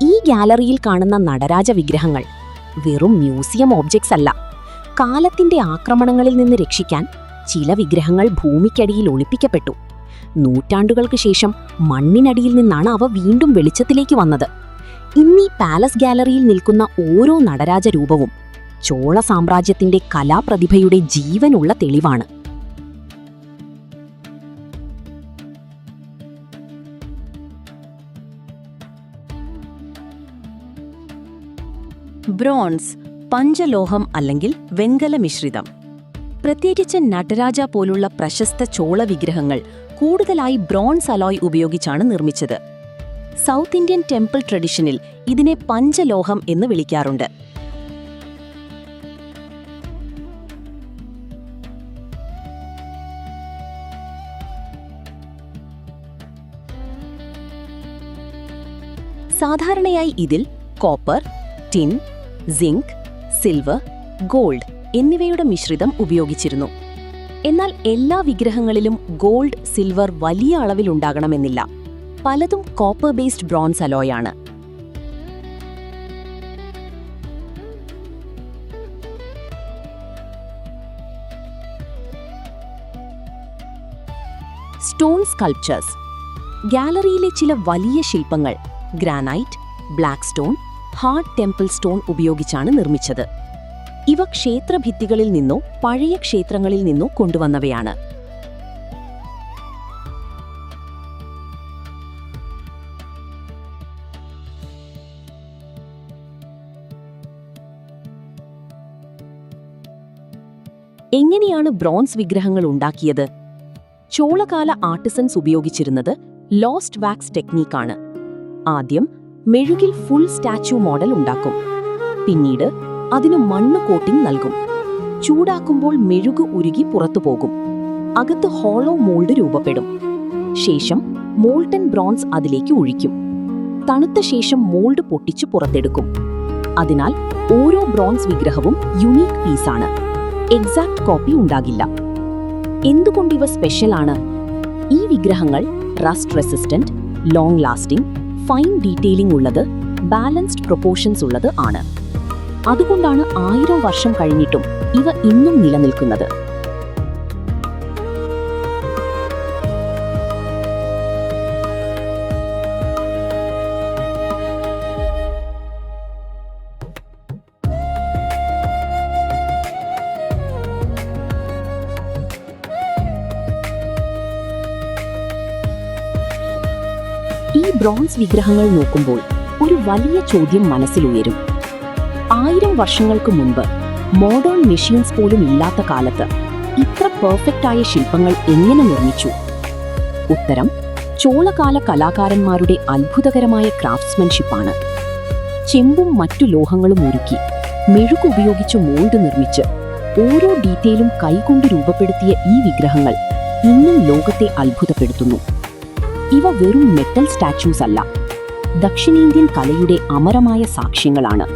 ഈ ഗാലറിയിൽ കാണുന്ന നടരാജ വിഗ്രഹങ്ങൾ വെറും മ്യൂസിയം ഓബ്ജക്ട്സ് അല്ല. കാലത്തിന്റെ ആക്രമണങ്ങളിൽ നിന്ന് രക്ഷിക്കാൻ ചില വിഗ്രഹങ്ങൾ ഭൂമിക്കടിയിൽ ഒളിപ്പിക്കപ്പെട്ടു. നൂറ്റാണ്ടുകൾക്ക് ശേഷം മണ്ണിനടിയിൽ നിന്നാണ് അവ വീണ്ടും വെളിച്ചത്തിലേക്ക് വന്നത്. ഇന്നീ പാലസ് ഗാലറിയിൽ നിൽക്കുന്ന ഓരോ നടരാജ രൂപവും ചോള സാമ്രാജ്യത്തിന്റെ കലാപ്രതിഭയുടെ ജീവനുള്ള തെളിവാണ്. ബ്രോൺസ്, പഞ്ചലോഹം അല്ലെങ്കിൽ വെങ്കല മിശ്രിതം. പ്രത്യേകിച്ച് നടരാജ പോലുള്ള പ്രശസ്ത ചോള വിഗ്രഹങ്ങൾ കൂടുതലായി ബ്രോൺസ് അലോയ് ഉപയോഗിച്ചാണ് നിർമ്മിച്ചത്. സൗത്ത് ഇന്ത്യൻ ടെമ്പിൾ ട്രഡിഷനിൽ ഇതിനെ പഞ്ചലോഹം എന്ന് വിളിക്കാറുണ്ട്. സാധാരണയായി ഇതിൽ copper, tin, zinc, silver, gold എന്നിവയുടെ മിശ്രിതം ഉപയോഗിച്ചിരുന്നു. എന്നാൽ എല്ലാ വിഗ്രഹങ്ങളിലും ഗോൾഡ്, സിൽവർ വലിയ അളവിലുണ്ടാകണമെന്നില്ല. പലതും കോപ്പർ ബേസ്ഡ് ബ്രോൺസ് അലോയാണ്. Stone sculptures. ഗാലറിയിലെ ചില വലിയ ശില്പങ്ങൾ granite, black stone, hard temple stone ഉപയോഗിച്ചാണ് നിർമ്മിച്ചത്. ഇവ ക്ഷേത്രഭിത്തികളിൽ നിന്നോ പഴയ ക്ഷേത്രങ്ങളിൽ നിന്നോ കൊണ്ടുവന്നവയാണ്. എങ്ങനെയാണ് ബ്രോൺസ് വിഗ്രഹങ്ങൾ ഉണ്ടാക്കിയത്? ചോളകാല ആർട്ടിസൻസ് ഉപയോഗിച്ചിരുന്നത് ലോസ്റ്റ് വാക്സ് ടെക്നീക്കാണ്. ആദ്യം മെഴുകിൽ ഫുൾ സ്റ്റാച്യു മോഡൽ ഉണ്ടാക്കും. പിന്നീട് അതിന് മണ്ണ് കോട്ടിംഗ് നൽകും. ചൂടാക്കുമ്പോൾ മെഴുക് ഉരുകി പുറത്തുപോകും. അകത്ത് ഹോളോ മോൾഡ് രൂപപ്പെടും. ശേഷം മോൾട്ടൻ ബ്രോൺസ് അതിലേക്ക് ഒഴിക്കും. തണുത്ത ശേഷം മോൾഡ് പൊട്ടിച്ചു പുറത്തെടുക്കും. അതിനാൽ ഓരോ ബ്രോൺസ് വിഗ്രഹവും യുണീക്ക് പീസാണ്. എക്സാക്ട് കോപ്പി ഉണ്ടാകില്ല. എന്തുകൊണ്ടിവ സ്പെഷ്യലാണ്? ഈ വിഗ്രഹങ്ങൾ rest resistant, long lasting, fine detailing ഉള്ളത്, ബാലൻസ്ഡ് പ്രൊപ്പോർഷൻസ് ഉള്ളത് ആണ്. അതുകൊണ്ടാണ് 1000 വർഷം കഴിഞ്ഞിട്ടും ഇവ ഇന്നും നിലനിൽക്കുന്നത്. ഈ ബ്രോൺസ് വിഗ്രഹങ്ങൾ നോക്കുമ്പോൾ ഒരു വലിയ ചോദ്യം മനസ്സിലുയരും. 1000 വർഷങ്ങൾക്ക് മുൻപ് മോഡേൺ മെഷീൻസ് പോലും ഇല്ലാത്ത കാലത്ത് ഇത്ര പെർഫെക്റ്റായ ശില്പങ്ങൾ എങ്ങനെ നിർമ്മിച്ചു? ഉത്തരം ചോളകാല കലാകാരന്മാരുടെ അത്ഭുതകരമായ ക്രാഫ്റ്റ്സ്മാൻഷിപ്പാണ്. ചെമ്പും മറ്റു ലോഹങ്ങളും ഉരുക്കി മെഴുകുപയോഗിച്ച് മോൾഡ് നിർമ്മിച്ച് ഓരോ ഡീറ്റെയിലും കൈകൊണ്ട് രൂപപ്പെടുത്തിയ ഈ വിഗ്രഹങ്ങൾ ഇന്നും ലോകത്തെ അത്ഭുതപ്പെടുത്തുന്നു. ഇവ വെറും മെറ്റൽ സ്റ്റാച്യൂസ് അല്ല, ദക്ഷിണേന്ത്യൻ കലയുടെ അമരമായ സാക്ഷ്യങ്ങളാണ്.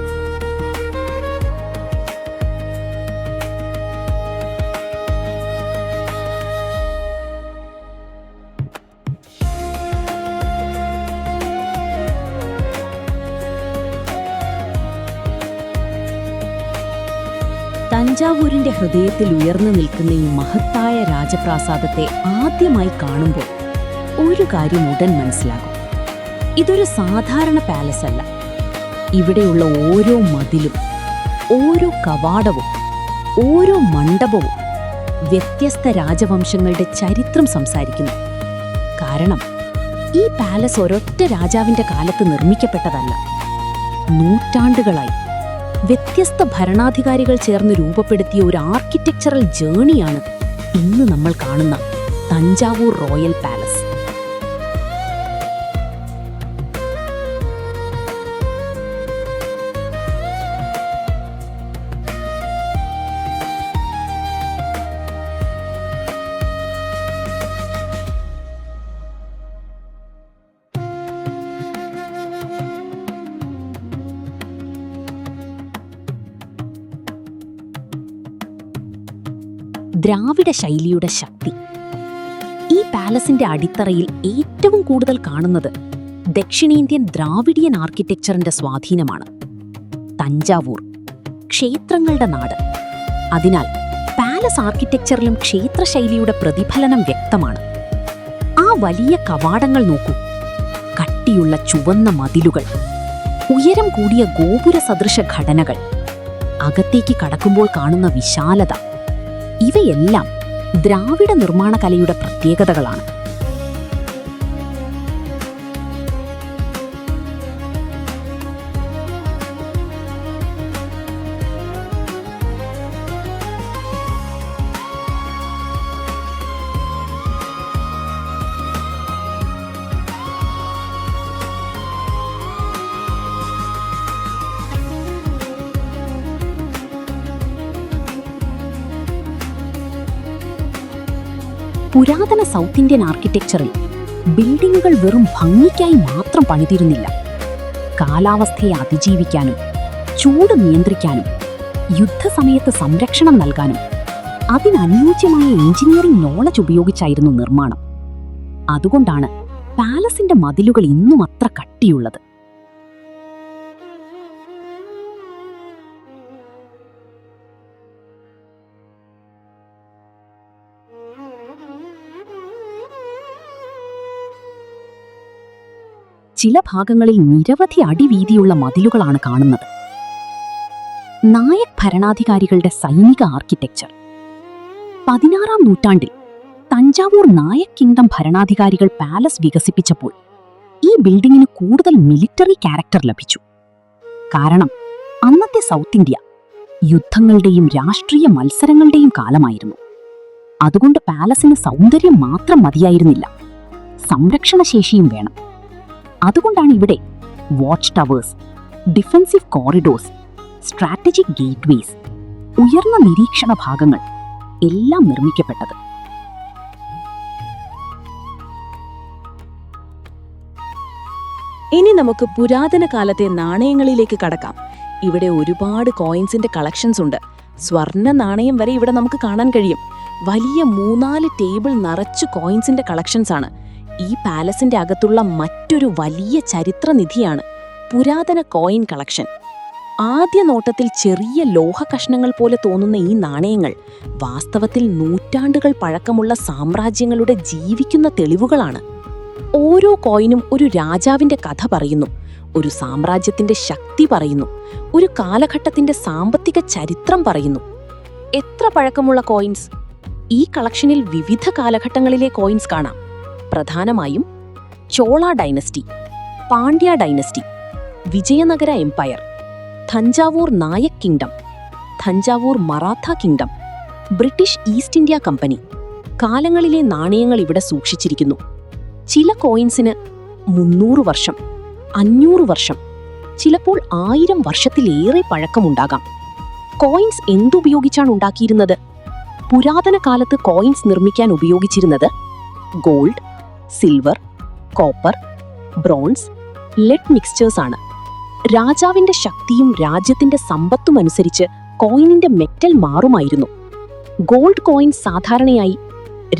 തഞ്ചാവൂരിന്റെ ഹൃദയത്തിൽ ഉയർന്നു നിൽക്കുന്ന ഈ മഹത്തായ രാജപ്രാസാദത്തെ ആദ്യമായി കാണുമ്പോൾ ഒരു കാര്യം ഉടൻ മനസ്സിലാകും. ഇതൊരു സാധാരണ പാലസ് അല്ല. ഇവിടെയുള്ള ഓരോ മതിലും, ഓരോ കവാടവും, ഓരോ മണ്ഡപവും വ്യത്യസ്ത രാജവംശങ്ങളുടെ ചരിത്രം സംസാരിക്കുന്നു. കാരണം ഈ പാലസ് ഒരൊറ്റ രാജാവിന്റെ കാലത്ത് നിർമ്മിക്കപ്പെട്ടതല്ല. നൂറ്റാണ്ടുകളായി വ്യത്യസ്ത ഭരണാധികാരികൾ ചേർന്ന് രൂപപ്പെടുത്തിയ ഒരു ആർക്കിടെക്ചറൽ ജേണിയാണ് ഇന്ന് നമ്മൾ കാണുന്ന തഞ്ചാവൂർ റോയൽ പാലസ്. ദ്രാവിഡ ശൈലിയുടെ ശക്തി. ഈ പാലസിന്റെ അടിത്തറയിൽ ഏറ്റവും കൂടുതൽ കാണുന്നത് ദക്ഷിണേന്ത്യൻ ദ്രാവിഡിയൻ ആർക്കിടെക്ചറിന്റെ സ്വാധീനമാണ്. തഞ്ചാവൂർ ക്ഷേത്രങ്ങളുടെ നാട്. അതിനാൽ പാലസ് ആർക്കിടെക്ചറിലും ക്ഷേത്രശൈലിയുടെ പ്രതിഫലനം വ്യക്തമാണ്. ആ വലിയ കവാടങ്ങൾ നോക്കൂ. കട്ടിയുള്ള ചുവന്ന മതിലുകൾ, ഉയരം കൂടിയ ഗോപുര സദൃശ ഘടനകൾ, അകത്തേക്ക് കടക്കുമ്പോൾ കാണുന്ന വിശാലത, ഇവയെല്ലാം ദ്രാവിഡ നിർമ്മാണ കലയുടെ പ്രത്യേകതകളാണ്. പുരാതന സൗത്ത് ഇന്ത്യൻ ആർക്കിടെക്ചറിൽ ബിൽഡിങ്ങുകൾ വെറും ഭംഗിക്കായി മാത്രം പണിതിരുന്നില്ല. കാലാവസ്ഥയെ അതിജീവിക്കാനും ചൂട് നിയന്ത്രിക്കാനും യുദ്ധസമയത്ത് സംരക്ഷണം നൽകാനും അതിനനുയോജ്യമായ എഞ്ചിനീയറിംഗ് നോളജ് ഉപയോഗിച്ചായിരുന്നു നിർമ്മാണം. അതുകൊണ്ടാണ് പാലസിന്റെ മതിലുകൾ ഇന്നും അത്ര കട്ടിയുള്ളത്. ചില ഭാഗങ്ങളിൽ നിരവധി അടി വീതിയുള്ള മതിലുകളാണ് കാണുന്നത്. നായക് ഭരണാധികാരികളുടെ സൈനിക ആർക്കിടെക്ചർ. 16-ാം നൂറ്റാണ്ടിൽ തഞ്ചാവൂർ നായക് കിങ്ഡം ഭരണാധികാരികൾ പാലസ് വികസിപ്പിച്ചപ്പോൾ ഈ ബിൽഡിങ്ങിന് കൂടുതൽ മിലിറ്ററി ക്യാരക്ടർ ലഭിച്ചു. കാരണം അന്നത്തെ സൗത്ത് ഇന്ത്യ യുദ്ധങ്ങളുടെയും രാഷ്ട്രീയ മത്സരങ്ങളുടെയും കാലമായിരുന്നു. അതുകൊണ്ട് പാലസിന് സൗന്ദര്യം മാത്രം മതിയായിരുന്നില്ല, സംരക്ഷണശേഷിയും വേണം. അതുകൊണ്ടാണ് ഇവിടെ watch towers, defensive corridors, strategic gateways, ഉയർന്ന നിരീക്ഷണ ഭാഗങ്ങൾ എല്ലാം നിർമ്മിക്കപ്പെട്ടത്. ഇനി നമുക്ക് പുരാതന കാലത്തെ നാണയങ്ങളിലേക്ക് കടക്കാം. ഇവിടെ ഒരുപാട് കോയിൻസിന്റെ കളക്ഷൻസ് ഉണ്ട്. സ്വർണ്ണ നാണയം വരെ ഇവിടെ നമുക്ക് കാണാൻ കഴിയും. വലിയ 3-4 ടേബിൾ നിറച്ചു കോയിൻസിന്റെ കളക്ഷൻസ് ആണ്. ഈ പാലസിന്റെ അകത്തുള്ള മറ്റൊരു വലിയ ചരിത്രനിധിയാണ് പുരാതന കോയിൻ കളക്ഷൻ. ആദ്യ നോട്ടത്തിൽ ചെറിയ ലോഹ കഷ്ണങ്ങൾ പോലെ തോന്നുന്ന ഈ നാണയങ്ങൾ വാസ്തവത്തിൽ നൂറ്റാണ്ടുകൾ പഴക്കമുള്ള സാമ്രാജ്യങ്ങളുടെ ജീവിക്കുന്ന തെളിവുകളാണ്. ഓരോ കോയിനും ഒരു രാജാവിന്റെ കഥ പറയുന്നു, ഒരു സാമ്രാജ്യത്തിന്റെ ശക്തി പറയുന്നു, ഒരു കാലഘട്ടത്തിന്റെ സാമ്പത്തിക ചരിത്രം പറയുന്നു. എത്ര പഴക്കമുള്ള കോയിൻസ്! ഈ കളക്ഷനിൽ വിവിധ കാലഘട്ടങ്ങളിലെ കോയിൻസ് കാണാം. പ്രധാനമായും Chola dynasty, Pandya dynasty, Vijayanagara empire, Thanjavur Nayak kingdom, Thanjavur Maratha kingdom, British East India company കാലങ്ങളിലെ നാണയങ്ങൾ ഇവിടെ സൂക്ഷിച്ചിരിക്കുന്നു. ചില കോയിൻസിന് 300 വർഷം, 500 വർഷം, ചിലപ്പോൾ 1000 വർഷത്തിലേറെ പഴക്കമുണ്ടാകാം. കോയിൻസ് എന്തുപയോഗിച്ചാണ് ഉണ്ടാക്കിയിരുന്നത്? പുരാതന കാലത്ത് കോയിൻസ് നിർമ്മിക്കാൻ ഉപയോഗിച്ചിരുന്നത് gold, silver, copper, bronze, lead mixtures ആണ്. രാജാവിന്റെ ശക്തിയും രാജ്യത്തിന്റെ സമ്പത്തും അനുസരിച്ച് കോയിനിന്റെ മെറ്റൽ മാറുമായിരുന്നു. ഗോൾഡ് കോയിൻസ് സാധാരണയായി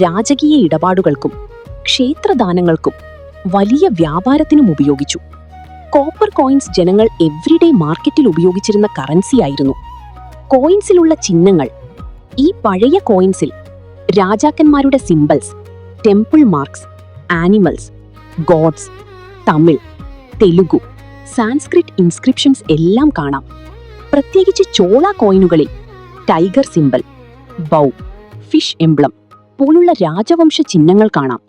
രാജകീയ ഇടപാടുകൾക്കും ക്ഷേത്രദാനങ്ങൾക്കും വലിയ വ്യാപാരത്തിനും ഉപയോഗിച്ചു. കോപ്പർ കോയിൻസ് ജനങ്ങൾ എവ്രിഡേ മാർക്കറ്റിൽ ഉപയോഗിച്ചിരുന്ന കറൻസിയായിരുന്നു. കോയിൻസിലുള്ള ചിഹ്നങ്ങൾ. ഈ പഴയ കോയിൻസിൽ രാജാക്കന്മാരുടെ symbols, temple marks, animals, gods, Tamil, Telugu, Sanskrit inscriptions എല്ലാം കാണാം. പ്രത്യേകിച്ച് ചോള കോയിനുകളിൽ tiger symbol, bow, fish emblem പോലുള്ള രാജവംശ ചിഹ്നങ്ങൾ കാണാം.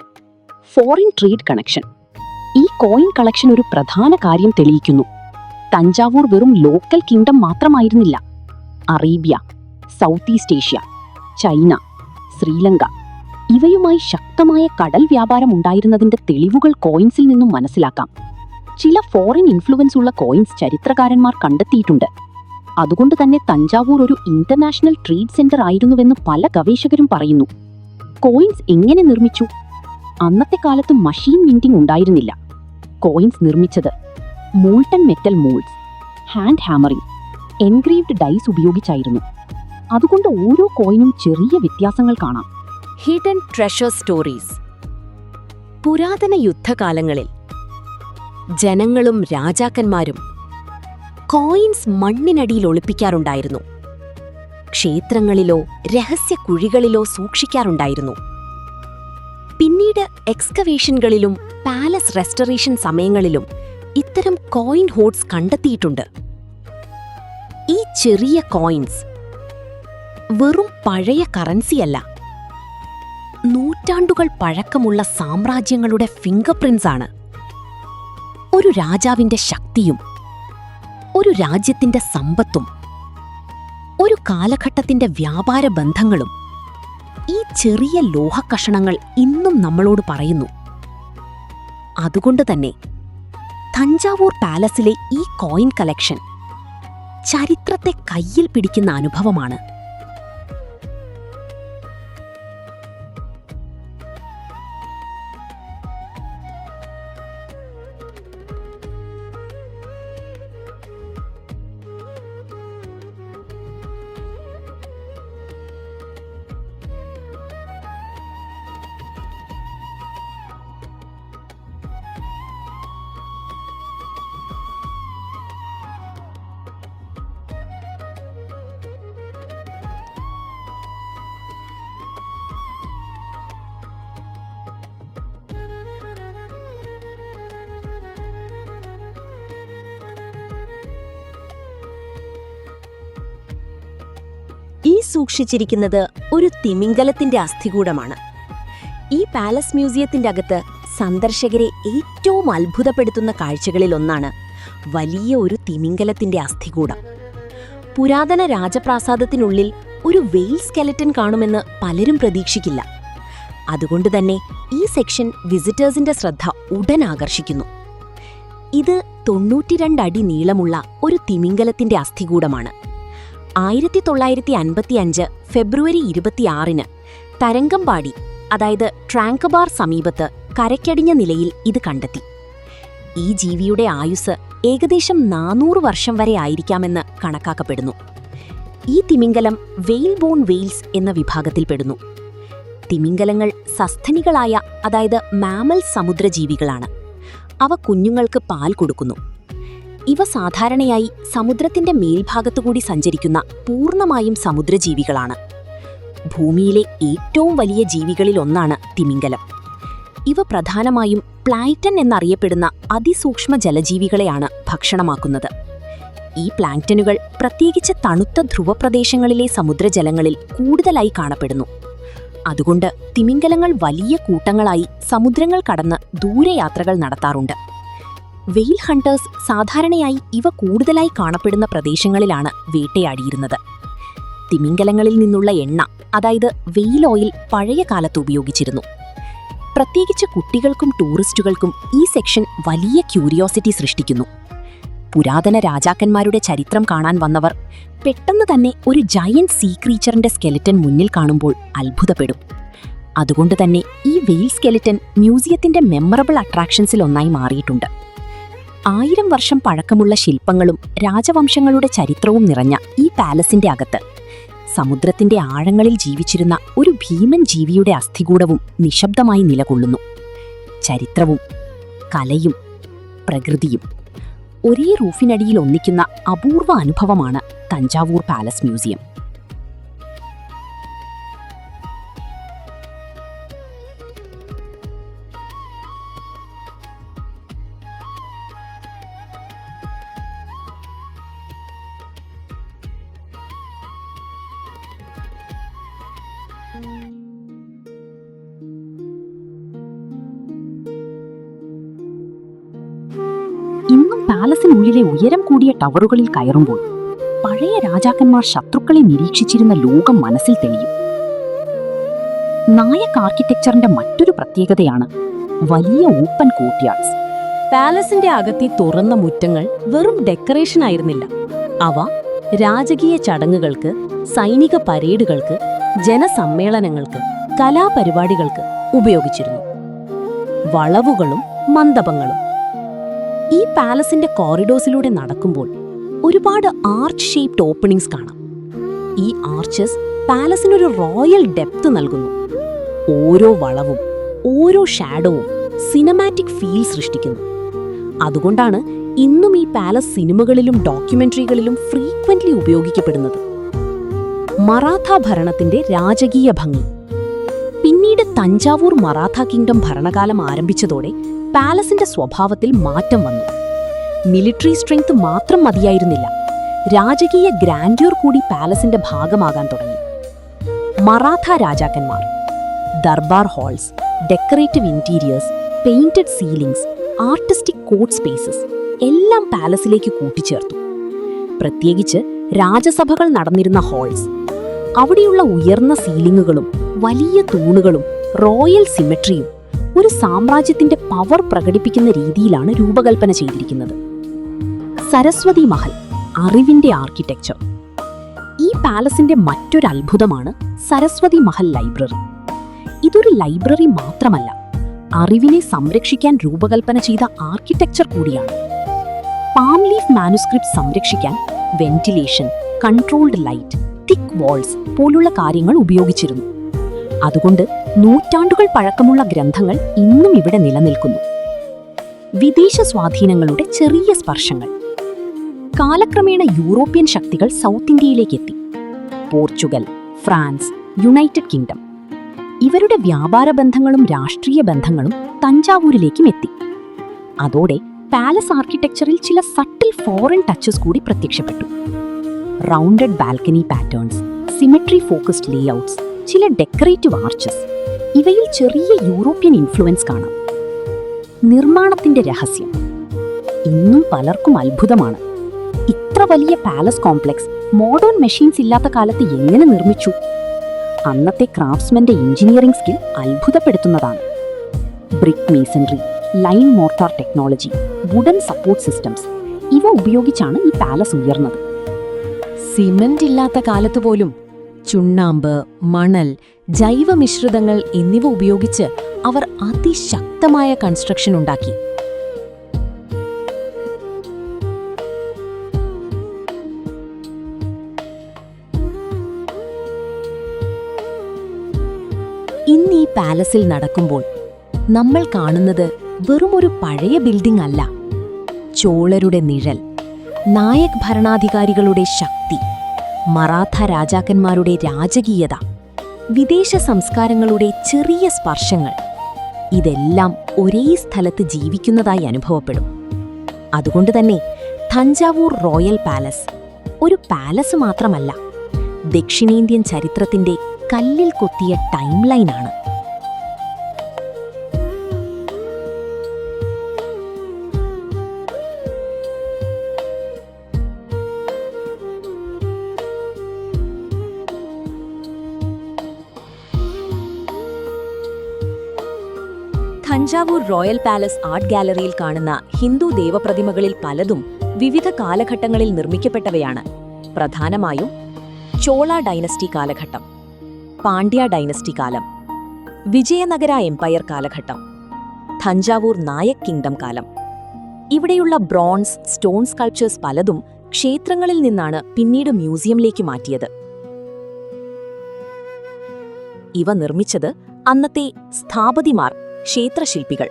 Foreign trade connection. ഈ കോയിൻ കളക്ഷൻ ഒരു പ്രധാന കാര്യം തെളിയിക്കുന്നു. തഞ്ചാവൂർ വെറും ലോക്കൽ കിങ്ഡം മാത്രമായിരുന്നില്ല. Arabia, south east Asia, China, Sri Lanka ഇവയുമായി ശക്തമായ കടൽ വ്യാപാരം ഉണ്ടായിരുന്നതിന്റെ തെളിവുകൾ കോയിൻസിൽ നിന്നും മനസ്സിലാക്കാം. ചില ഫോറിൻ ഇൻഫ്ലുവൻസ് ഉള്ള കോയിൻസ് ചരിത്രകാരന്മാർ കണ്ടെത്തിയിട്ടുണ്ട്. അതുകൊണ്ട് തന്നെ തഞ്ചാവൂർ ഒരു ഇന്റർനാഷണൽ ട്രേഡ് സെന്റർ ആയിരുന്നുവെന്ന് പല ഗവേഷകരും പറയുന്നു. കോയിൻസ് എങ്ങനെ നിർമ്മിച്ചു? അന്നത്തെ കാലത്ത് മഷീൻ മിന്റിംഗ് ഉണ്ടായിരുന്നില്ല. കോയിൻസ് നിർമ്മിച്ചത് molten metal moulds, hand hammering, engraved dies ഉപയോഗിച്ചായിരുന്നു. അതുകൊണ്ട് ഓരോ കോയിനും ചെറിയ വ്യത്യാസങ്ങൾ കാണാം. Hidden treasure stories. പുരാതന യുദ്ധകാലങ്ങളിൽ ജനങ്ങളും രാജാക്കന്മാരും കോയിൻസ് മണ്ണിനടിയിൽ ഒളിപ്പിക്കാറുണ്ടായിരുന്നു. ക്ഷേത്രങ്ങളിലോ രഹസ്യ കുഴികളിലോ സൂക്ഷിക്കാറുണ്ടായിരുന്നു. പിന്നീട് എക്സ്കവേഷനുകളിലും പാലസ് റെസ്റ്റോറേഷൻ സമയങ്ങളിലും ഇത്തരം കോയിൻ ഹോഡ്സ് കണ്ടെത്തിയിട്ടുണ്ട്. ഈ ചെറിയ കോയിൻസ് വെറും പഴയ കറൻസിയല്ല, നൂറ്റാണ്ടുകൾ പഴക്കമുള്ള സാമ്രാജ്യങ്ങളുടെ ഫിംഗർ പ്രിന്റ്സ് ആണ്. ഒരു രാജാവിന്റെ ശക്തിയും ഒരു രാജ്യത്തിന്റെ സമ്പത്തും ഒരു കാലഘട്ടത്തിന്റെ വ്യാപാര ബന്ധങ്ങളും ഈ ചെറിയ ലോഹക്കഷണങ്ങൾ ഇന്നും നമ്മളോട് പറയുന്നു. അതുകൊണ്ട് തന്നെ തഞ്ചാവൂർ പാലസിലെ ഈ കോയിൻ കളക്ഷൻ ചരിത്രത്തെ കയ്യിൽ പിടിക്കുന്ന അനുഭവമാണ്. ഈ സൂക്ഷിച്ചിരിക്കുന്നത് ഒരു തിമിംഗലത്തിന്റെ അസ്ഥികൂടമാണ്. ഈ പാലസ് മ്യൂസിയത്തിന്റെ അകത്ത് സന്ദർശകരെ ഏറ്റവും അത്ഭുതപ്പെടുത്തുന്ന കാഴ്ചകളിലൊന്നാണ് വലിയ ഒരു തിമിംഗലത്തിന്റെ അസ്ഥികൂടം. പുരാതന രാജപ്രാസാദത്തിനുള്ളിൽ ഒരു വെയിൽ സ്കെലറ്റൻ കാണുമെന്ന് പലരും പ്രതീക്ഷിക്കില്ല. അതുകൊണ്ടുതന്നെ ഈ സെക്ഷൻ വിസിറ്റേഴ്സിന്റെ ശ്രദ്ധ ഉടൻ ആകർഷിക്കുന്നു. ഇത് 92 അടി നീളമുള്ള ഒരു തിമിംഗലത്തിന്റെ അസ്ഥികൂടമാണ്. 1955 ഫെബ്രുവരി 26 തരംഗംബാടി, അതായത് ട്രാങ്കബാർ സമീപത്ത് കരയ്ക്കടിഞ്ഞ നിലയിൽ ഇത് കണ്ടെത്തി. ഈ ജീവിയുടെ ആയുസ് ഏകദേശം 400 വർഷം വരെ ആയിരിക്കാമെന്ന് കണക്കാക്കപ്പെടുന്നു. ഈ തിമിംഗലം വെയിൽ ബോൺ വെയിൽസ് എന്ന വിഭാഗത്തിൽപ്പെടുന്നു. തിമിംഗലങ്ങൾ സസ്തനികളായ, അതായത് മാമൽ സമുദ്രജീവികളാണ്. അവ കുഞ്ഞുങ്ങൾക്ക് പാൽ കൊടുക്കുന്നു. ഇവ സാധാരണയായി സമുദ്രത്തിന്റെ മേൽഭാഗത്തുകൂടി സഞ്ചരിക്കുന്ന പൂർണ്ണമായും സമുദ്രജീവികളാണ്. ഭൂമിയിലെ ഏറ്റവും വലിയ ജീവികളിലൊന്നാണ് തിമിംഗലം. ഇവ പ്രധാനമായും പ്ലാങ്ക്ടൺ എന്നറിയപ്പെടുന്ന അതിസൂക്ഷ്മ ജലജീവികളെയാണ് ഭക്ഷണമാക്കുന്നത്. ഈ പ്ലാങ്ക്ടനുകൾ പ്രത്യേകിച്ച് തണുത്ത ധ്രുവപ്രദേശങ്ങളിലെ സമുദ്രജലങ്ങളിൽ കൂടുതലായി കാണപ്പെടുന്നു. അതുകൊണ്ട് തിമിംഗലങ്ങൾ വലിയ കൂട്ടങ്ങളായി സമുദ്രങ്ങൾ കടന്ന് ദൂരയാത്രകൾ നടത്താറുണ്ട്. വെയിൽ ഹണ്ടേഴ്സ് സാധാരണയായി ഇവ കൂടുതലായി കാണപ്പെടുന്ന പ്രദേശങ്ങളിലാണ് വേട്ടയാടിയിരുന്നത്. തിമിംഗലങ്ങളിൽ നിന്നുള്ള എണ്ണ, അതായത് വെയിൽ ഓയിൽ, പഴയ കാലത്ത് ഉപയോഗിച്ചിരുന്നു. പ്രത്യേകിച്ച് കുട്ടികൾക്കും ടൂറിസ്റ്റുകൾക്കും ഈ സെക്ഷൻ വലിയ ക്യൂരിയോസിറ്റി സൃഷ്ടിക്കുന്നു. പുരാതന രാജാക്കന്മാരുടെ ചരിത്രം കാണാൻ വന്നവർ പെട്ടെന്ന് തന്നെ ഒരു ജയന്റ് സീ ക്രീച്ചറിന്റെ സ്കെലിറ്റൻ മുന്നിൽ കാണുമ്പോൾ അത്ഭുതപ്പെടും. അതുകൊണ്ട് തന്നെ ഈ വെയിൽ സ്കെലിറ്റൻ മ്യൂസിയത്തിന്റെ മെമ്മറബിൾ അട്രാക്ഷൻസിൽ ഒന്നായി മാറിയിട്ടുണ്ട്. 1000 വർഷം പഴക്കമുള്ള ശില്പങ്ങളും രാജവംശങ്ങളുടെ ചരിത്രവും നിറഞ്ഞ ഈ പാലസിന്റെ അകത്ത് സമുദ്രത്തിന്റെ ആഴങ്ങളിൽ ജീവിച്ചിരുന്ന ഒരു ഭീമൻ ജീവിയുടെ അസ്ഥികൂടവും നിശബ്ദമായി നിലകൊള്ളുന്നു. ചരിത്രവും കലയും പ്രകൃതിയും ഒരേ റൂഫിനടിയിൽ ഒന്നിക്കുന്ന അപൂർവ അനുഭവമാണ് തഞ്ചാവൂർ പാലസ് മ്യൂസിയം. ഇന്നും പാലസിനുള്ളിലെ ഉയരം കൂടിയ ടവറുകളിൽ കയറുമ്പോൾ പഴയ രാജാക്കന്മാർ ശത്രുക്കളെ നിരീക്ഷിച്ചിരുന്ന ലോകം മനസ്സിൽ തെളിയും. നായക് ആർക്കിടെക്ചറിന്റെ മറ്റൊരു പ്രത്യേകതയാണ് വലിയ ഓപ്പൺ കോർട്ട്യാർഡ്സ്. പാലസിന്റെ അകത്തെ തുറന്ന മുറ്റങ്ങൾ വെറും ഡെക്കറേഷൻ ആയിരുന്നില്ല. അവ രാജകീയ ചടങ്ങുകൾക്ക്, സൈനിക പരേഡുകൾക്ക്, ജനസമ്മേളനങ്ങൾക്ക്, കലാപരിപാടികൾക്ക് ഉപയോഗിച്ചിരുന്നു. വളവുകളും മണ്ഡപങ്ങളും. ഈ പാലസിന്റെ കോറിഡോർസിലൂടെ നടക്കുമ്പോൾ ഒരുപാട് ആർച്ച് ഷേപ്ഡ് ഓപ്പണിംഗ്സ് കാണാം. ഈ ആർച്ചസ് പാലസിനൊരു റോയൽ ഡെപ്ത് നൽകുന്നു. ഓരോ വളവും ഓരോ ഷാഡോവും സിനിമാറ്റിക് ഫീൽ സൃഷ്ടിക്കുന്നു. അതുകൊണ്ടാണ് ഇന്നും ഈ പാലസ് സിനിമകളിലും ഡോക്യുമെന്ററികളിലും ഫ്രീക്വന്റ്ലി ഉപയോഗിക്കപ്പെടുന്നത്. മറാഠ ഭരണത്തിന്റെ രാജകീയ ഭംഗി. പിന്നീട് തഞ്ചാവൂർ മറാഠ കിങ്ഡം ഭരണകാലം ആരംഭിച്ചതോടെ പാലസിന്റെ സ്വഭാവത്തിൽ മാറ്റം വന്നു. മിലിറ്ററി സ്ട്രെങ്ത് മാത്രം മതിയായിരുന്നില്ല, രാജകീയ ഗ്രാൻഡ്യൂർ കൂടി പാലസിന്റെ ഭാഗമാകാൻ തുടങ്ങി. മറാഠ രാജാക്കന്മാർ, darbar halls, decorative interiors, painted ceilings, artistic court spaces എല്ലാം പാലസിലേക്ക് കൂട്ടിച്ചേർത്തു. പ്രത്യേകിച്ച് രാജസഭകൾ നടന്നിരുന്ന ഹാൾസ്. അവിടെയുള്ള ഉയർന്ന സീലിംഗുകളും വലിയ തൂണുകളും റോയൽ സിമെട്രിയും ഒരു സാമ്രാജ്യത്തിന്റെ പവർ പ്രകടിപ്പിക്കുന്ന രീതിയിലാണ് രൂപകൽപ്പന ചെയ്തിരിക്കുന്നത്. സരസ്വതി മഹൽ, അറിവിന്റെ ആർക്കിടെക്ചർ. ഈ പാലസിന്റെ മറ്റൊരു അത്ഭുതമാണ് സരസ്വതി മഹൽ ലൈബ്രറി. ഇതൊരു ലൈബ്രറി മാത്രമല്ല, അറിവിനെ സംരക്ഷിക്കാൻ രൂപകൽപ്പന ചെയ്ത ആർക്കിടെക്ചർ കൂടിയാണ്. പാം ലീഫ് മാനുസ്ക്രിപ്റ്റ് സംരക്ഷിക്കാൻ വെന്റിലേഷൻ, കൺട്രോൾഡ് ലൈറ്റ്, തിക്ക് വാൾസ് പോലുള്ള കാര്യങ്ങൾ ഉപയോഗിച്ചിരുന്നു. അതുകൊണ്ട് നൂറ്റാണ്ടുകൾ പഴക്കമുള്ള ഗ്രന്ഥങ്ങൾ ഇന്നും ഇവിടെ നിലനിൽക്കുന്നു. വിദേശ സ്വാധീനങ്ങളുടെ ചെറിയ സ്പർശങ്ങൾ. കാലക്രമേണ യൂറോപ്യൻ ശക്തികൾ സൗത്ത് ഇന്ത്യയിലേക്ക് എത്തി. Portugal, France, United kingdom. ഇവരുടെ വ്യാപാര ബന്ധങ്ങളും രാഷ്ട്രീയ ബന്ധങ്ങളും തഞ്ചാവൂരിലേക്കും എത്തി. അതോടെ പാലസ് ആർക്കിടെക്ചറിൽ ചില സട്ടിൽ ഫോറിൻ ടച്ചസ് കൂടി പ്രത്യക്ഷപ്പെട്ടു. Rounded balcony patterns, symmetry focused layouts, ചില ഡെക്കറേറ്റീവ് ആർച്ചസ്, ഇവയിൽ ചെറിയ യൂറോപ്യൻ ഇൻഫ്ലുവൻസ് കാണാം. നിർമ്മാണത്തിന്റെ രഹസ്യം ഇന്നും പലർക്കും അത്ഭുതമാണ്. ഇത്ര വലിയ പാലസ് കോംപ്ലക്സ് മോഡേൺ മെഷീൻസ് ഇല്ലാത്ത കാലത്ത് എങ്ങനെ നിർമ്മിച്ചു? അന്നത്തെ ക്രാഫ്റ്റ്സ്മെന്റെ എഞ്ചിനീയറിംഗ് സ്കിൽ അത്ഭുതപ്പെടുത്തുന്നതാണ്. Brick masonry, line mortar technology, wooden support systems, ഇവ ഉപയോഗിച്ചാണ് ഈ പാലസ് ഉയർന്നത്. സിമന്റ് ഇല്ലാത്ത കാലത്ത് പോലും ചുണ്ണാമ്പ്, മണൽ, ജൈവമിശ്രിതങ്ങൾ എന്നിവ ഉപയോഗിച്ച് അവർ അതിശക്തമായ കൺസ്ട്രക്ഷൻ ഉണ്ടാക്കി. ഇന്ന് ഈ പാലസിൽ നടക്കുമ്പോൾ നമ്മൾ കാണുന്നത് വെറുമൊരു പഴയ ബിൽഡിംഗ് അല്ല. ചോളരുടെ നിഴൽ, നായക് ഭരണാധികാരികളുടെ ശക്തി, മറാത്ത രാജാക്കന്മാരുടെ രാജകീയത, വിദേശ സംസ്കാരങ്ങളുടെ ചെറിയ സ്പർശങ്ങൾ, ഇതെല്ലാം ഒരേ സ്ഥലത്ത് ജീവിക്കുന്നതായി അനുഭവപ്പെടും. അതുകൊണ്ടുതന്നെ തഞ്ചാവൂർ റോയൽ പാലസ് ഒരു പാലസ് മാത്രമല്ല, ദക്ഷിണേന്ത്യൻ ചരിത്രത്തിന്റെ കല്ലിൽ കൊത്തിയ ടൈം ലൈനാണ്. തഞ്ചാവൂർ റോയൽ പാലസ് ആർട്ട് ഗാലറിയിൽ കാണുന്ന ഹിന്ദു ദേവപ്രതിമകളിൽ പലതും വിവിധ കാലഘട്ടങ്ങളിൽ നിർമ്മിക്കപ്പെട്ടവയാണ്. പ്രധാനമായും ചോള ഡൈനസ്റ്റി കാലഘട്ടം, പാണ്ഡ്യ ഡൈനസ്റ്റി കാലം, വിജയനഗര എംപയർ കാലഘട്ടം, തഞ്ചാവൂർ നായക് കിങ്ഡം കാലം. ഇവിടെയുള്ള ബ്രോൺസ്, സ്റ്റോൺ സ്കൾപ്ചേഴ്സ് പലതും ക്ഷേത്രങ്ങളിൽ നിന്നാണ് പിന്നീട് മ്യൂസിയമിലേക്ക് മാറ്റിയത്. ഇവ നിർമ്മിച്ചത് അന്നത്തെ സ്ഥാപതിമാർ, ക്ഷേത്രശില്പികൾ,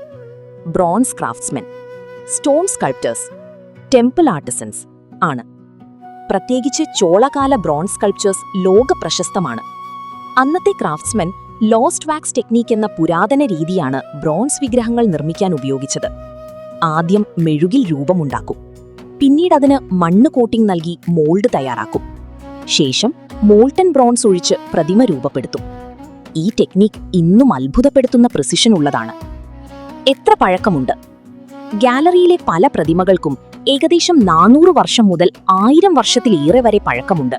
bronze craftsmen, stone sculptors, temple artisans ആണ്. പ്രത്യേകിച്ച് ചോളകാല ബ്രോൺസ് സ്കൾപ്ചേഴ്സ് ലോക പ്രശസ്തമാണ്. അന്നത്തെ ക്രാഫ്റ്റ്സ്മെൻ ലോസ്റ്റ് വാക്സ് ടെക്നീക്ക് എന്ന പുരാതന രീതിയാണ് ബ്രോൺസ് വിഗ്രഹങ്ങൾ നിർമ്മിക്കാൻ ഉപയോഗിച്ചത്. ആദ്യം മെഴുകിൽ രൂപമുണ്ടാക്കും, പിന്നീട് അതിന് മണ്ണ് കോട്ടിംഗ് നൽകി മോൾഡ് തയ്യാറാക്കും. ശേഷം മോൾട്ടൻ ബ്രോൺസ് ഒഴിച്ച് പ്രതിമ രൂപപ്പെടുത്തും. ഈ ടെക്നീക്ക് ഇന്നും അത്ഭുതപ്പെടുത്തുന്ന പ്രിസിഷൻ ഉള്ളതാണ്. എത്ര പഴക്കമുണ്ട്? ഗാലറിയിലെ പല പ്രതിമകൾക്കും ഏകദേശം 400 വർഷം മുതൽ 1000 വർഷത്തിലേറെ വരെ പഴക്കമുണ്ട്.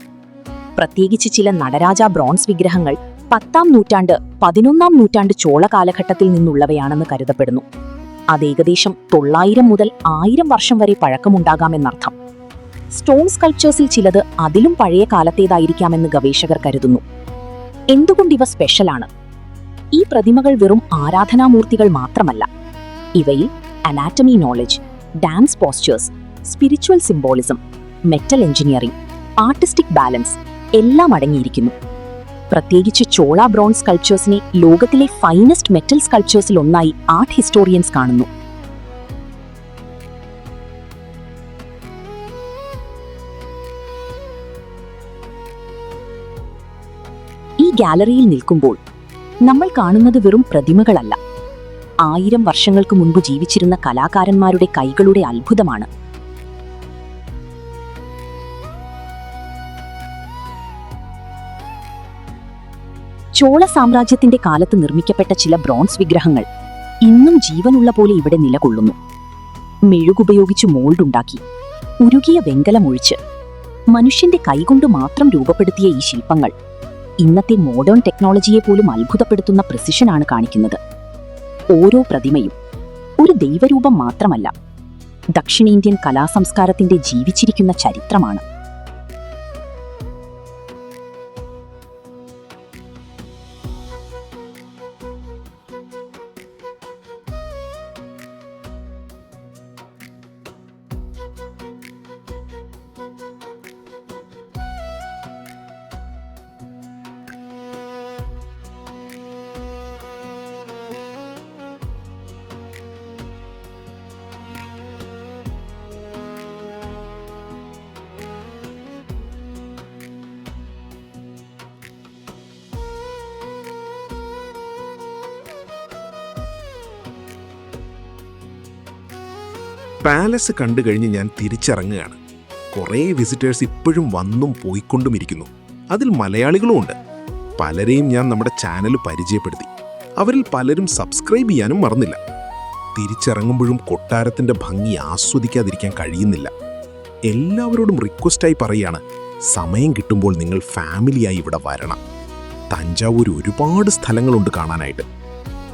പ്രത്യേകിച്ച് ചില നടരാജ ബ്രോൺസ് വിഗ്രഹങ്ങൾ 10ാം നൂറ്റാണ്ട് 11ാം നൂറ്റാണ്ട് ചോള കാലഘട്ടത്തിൽ നിന്നുള്ളവയാണെന്ന് കരുതപ്പെടുന്നു. അത് ഏകദേശം 900 മുതൽ 1000 വർഷം വരെ പഴക്കമുണ്ടാകാമെന്നർത്ഥം. സ്റ്റോൺ സ്കൾപ്ചേഴ്സിൽ ചിലത് അതിലും പഴയ കാലത്തേതായിരിക്കാമെന്ന് ഗവേഷകർ കരുതുന്നു. എന്തുകൊണ്ടിവ സ്പെഷ്യലാണ്? ഈ പ്രതിമകൾ വെറും ആരാധനാമൂർത്തികൾ മാത്രമല്ല. ഇവയിൽ anatomy knowledge, dance postures, spiritual symbolism, metal engineering, artistic balance എല്ലാം അടങ്ങിയിരിക്കുന്നു. പ്രത്യേകിച്ച് ചോള ബ്രോൺസ് സ്കൾപ്ചേഴ്സിനെ ലോകത്തിലെ ഫൈനസ്റ്റ് മെറ്റൽ സ്കൾപ്ചേഴ്സിൽ ഒന്നായി ആർട്ട് ഹിസ്റ്റോറിയൻസ് കാണുന്നു. ഈ ഗാലറിയിൽ നിൽക്കുമ്പോൾ നമ്മൾ കാണുന്നത് വെറും പ്രതിമകളല്ല, 1000 വർഷങ്ങൾക്ക് മുൻപ് ജീവിച്ചിരുന്ന കലാകാരന്മാരുടെ കൈകളുടെ അത്ഭുതമാണ്. ചോള സാമ്രാജ്യത്തിന്റെ കാലത്ത് നിർമ്മിക്കപ്പെട്ട ചില ബ്രോൺസ് വിഗ്രഹങ്ങൾ ഇന്നും ജീവനുള്ള പോലെ ഇവിടെ നിലകൊള്ളുന്നു. മെഴുകുപയോഗിച്ച് മോൾഡ് ഉണ്ടാക്കി, ഉരുകിയ വെങ്കലമൊഴിച്ച് മനുഷ്യന്റെ കൈകൊണ്ട് മാത്രം രൂപപ്പെടുത്തിയ ഈ ശില്പങ്ങൾ ഇന്നത്തെ മോഡേൺ ടെക്നോളജിയെ പോലും അത്ഭുതപ്പെടുത്തുന്ന പ്രിസിഷനാണ് കാണിക്കുന്നത്. ഓരോ പ്രതിമയും ഒരു ദൈവരൂപം മാത്രമല്ല, ദക്ഷിണേന്ത്യൻ കലാസംസ്കാരത്തിന്റെ ജീവിച്ചിരിക്കുന്ന ചരിത്രമാണ്. പാലസ് കണ്ടു കഴിഞ്ഞ് ഞാൻ തിരിച്ചിറങ്ങുകയാണ്. കുറേ വിസിറ്റേഴ്സ് ഇപ്പോഴും വന്നും പോയിക്കൊണ്ടുമിരിക്കുന്നു. അതിൽ മലയാളികളും ഉണ്ട്. പലരെയും ഞാൻ നമ്മുടെ ചാനൽ പരിചയപ്പെടുത്തി. അവരിൽ പലരും സബ്സ്ക്രൈബ് ചെയ്യാനും മറന്നില്ല. തിരിച്ചിറങ്ങുമ്പോഴും കൊട്ടാരത്തിൻ്റെ ഭംഗി ആസ്വദിക്കാതിരിക്കാൻ കഴിയുന്നില്ല. എല്ലാവരോടും റിക്വസ്റ്റായി പറയുകയാണ്, സമയം കിട്ടുമ്പോൾ നിങ്ങൾ ഫാമിലിയായി ഇവിടെ വരണം. തഞ്ചാവൂർ ഒരുപാട് സ്ഥലങ്ങളുണ്ട് കാണാനായിട്ട്.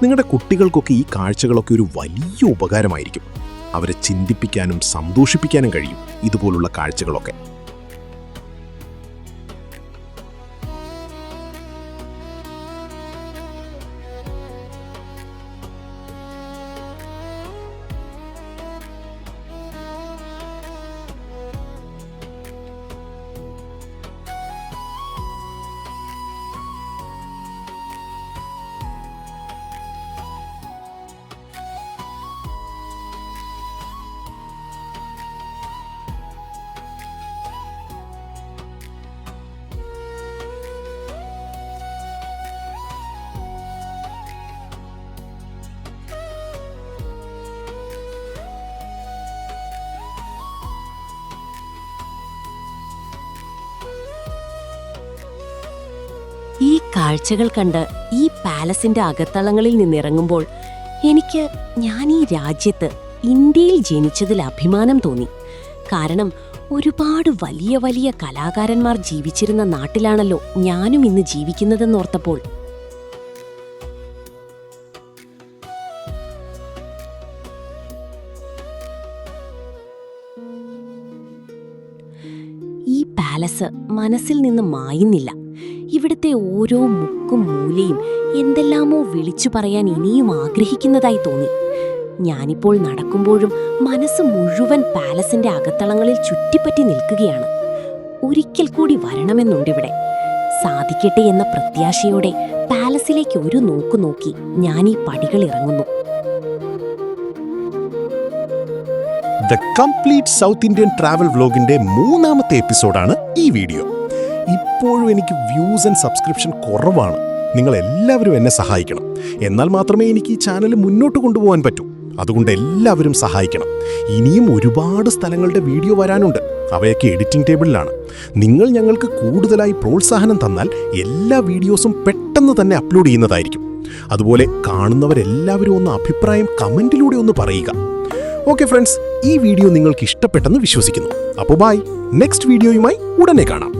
നിങ്ങളുടെ കുട്ടികൾക്കൊക്കെ ഈ കാഴ്ചകളൊക്കെ ഒരു വലിയ ഉപകാരമായിരിക്കും. അവരെ ചിന്തിപ്പിക്കാനും സന്തോഷിപ്പിക്കാനും കഴിയും ഇതുപോലുള്ള കാഴ്ചകളൊക്കെ. ഈ കാഴ്ചകൾ കണ്ട് ഈ പാലസിന്റെ അകത്തളങ്ങളിൽ നിന്നിറങ്ങുമ്പോൾ എനിക്ക് ഞാൻ ഈ രാജ്യത്ത് ഇന്ത്യയിൽ ജനിച്ചതിൽ അഭിമാനം തോന്നി. കാരണം ഒരുപാട് വലിയ വലിയ കലാകാരന്മാർ ജീവിച്ചിരുന്ന നാട്ടിലാണല്ലോ ഞാനും ഇന്ന് ജീവിക്കുന്നതെന്നോർത്തപ്പോൾ. ഈ പാലസ് മനസ്സിൽ നിന്ന് മായുന്നില്ല. ഇവിടുത്തെ ഓരോ മുക്കും മൂലയും എന്തെല്ലാമോ വിളിച്ചു പറയാൻ ഇനിയും ആഗ്രഹിക്കുന്നതായി തോന്നി. ഞാനിപ്പോൾ നടക്കുമ്പോഴും മനസ്സ് മുഴുവൻ പാലസിന്റെ അകത്തളങ്ങളിൽ ചുറ്റിപ്പറ്റി നിൽക്കുകയാണ്. ഒരിക്കൽ കൂടി വരണമെന്നുണ്ടിവിടെ. സാധിക്കട്ടെ എന്ന പ്രത്യാശയോടെ പാലസിലേക്ക് ഒരു നോക്കു നോക്കി ഞാൻ ഈ പടികൾ ഇറങ്ങുന്നു. The complete south Indian travel വ്ലോഗിന്റെ 3ാമത്തെ എപ്പിസോഡാണ് ഈ വീഡിയോ. ഇപ്പോഴും എനിക്ക് വ്യൂസ് ആൻഡ് സബ്സ്ക്രിപ്ഷൻ കുറവാണ്. നിങ്ങൾ എല്ലാവരും എന്നെ സഹായിക്കണം. എന്നാൽ മാത്രമേ എനിക്ക് ഈ ചാനൽ മുന്നോട്ട് കൊണ്ടുപോകാൻ പറ്റൂ. അതുകൊണ്ട് എല്ലാവരും സഹായിക്കണം. ഇനിയും ഒരുപാട് സ്ഥലങ്ങളുടെ വീഡിയോ വരാനുണ്ട്. അവയൊക്കെ എഡിറ്റിംഗ് ടേബിളിലാണ്. നിങ്ങൾ ഞങ്ങൾക്ക് കൂടുതലായി പ്രോത്സാഹനം തന്നാൽ എല്ലാ വീഡിയോസും പെട്ടെന്ന് തന്നെ അപ്ലോഡ് ചെയ്യുന്നതായിരിക്കും. അതുപോലെ കാണുന്നവരെല്ലാവരും ഒന്ന് അഭിപ്രായം കമന്റിലൂടെ ഒന്ന് പറയുക. ഓക്കെ ഫ്രണ്ട്സ്, ഈ വീഡിയോ നിങ്ങൾക്ക് ഇഷ്ടപ്പെട്ടെന്ന് വിശ്വസിക്കുന്നു. അപ്പോൾ ബൈ. നെക്സ്റ്റ് വീഡിയോയുമായി ഉടനെ കാണാം.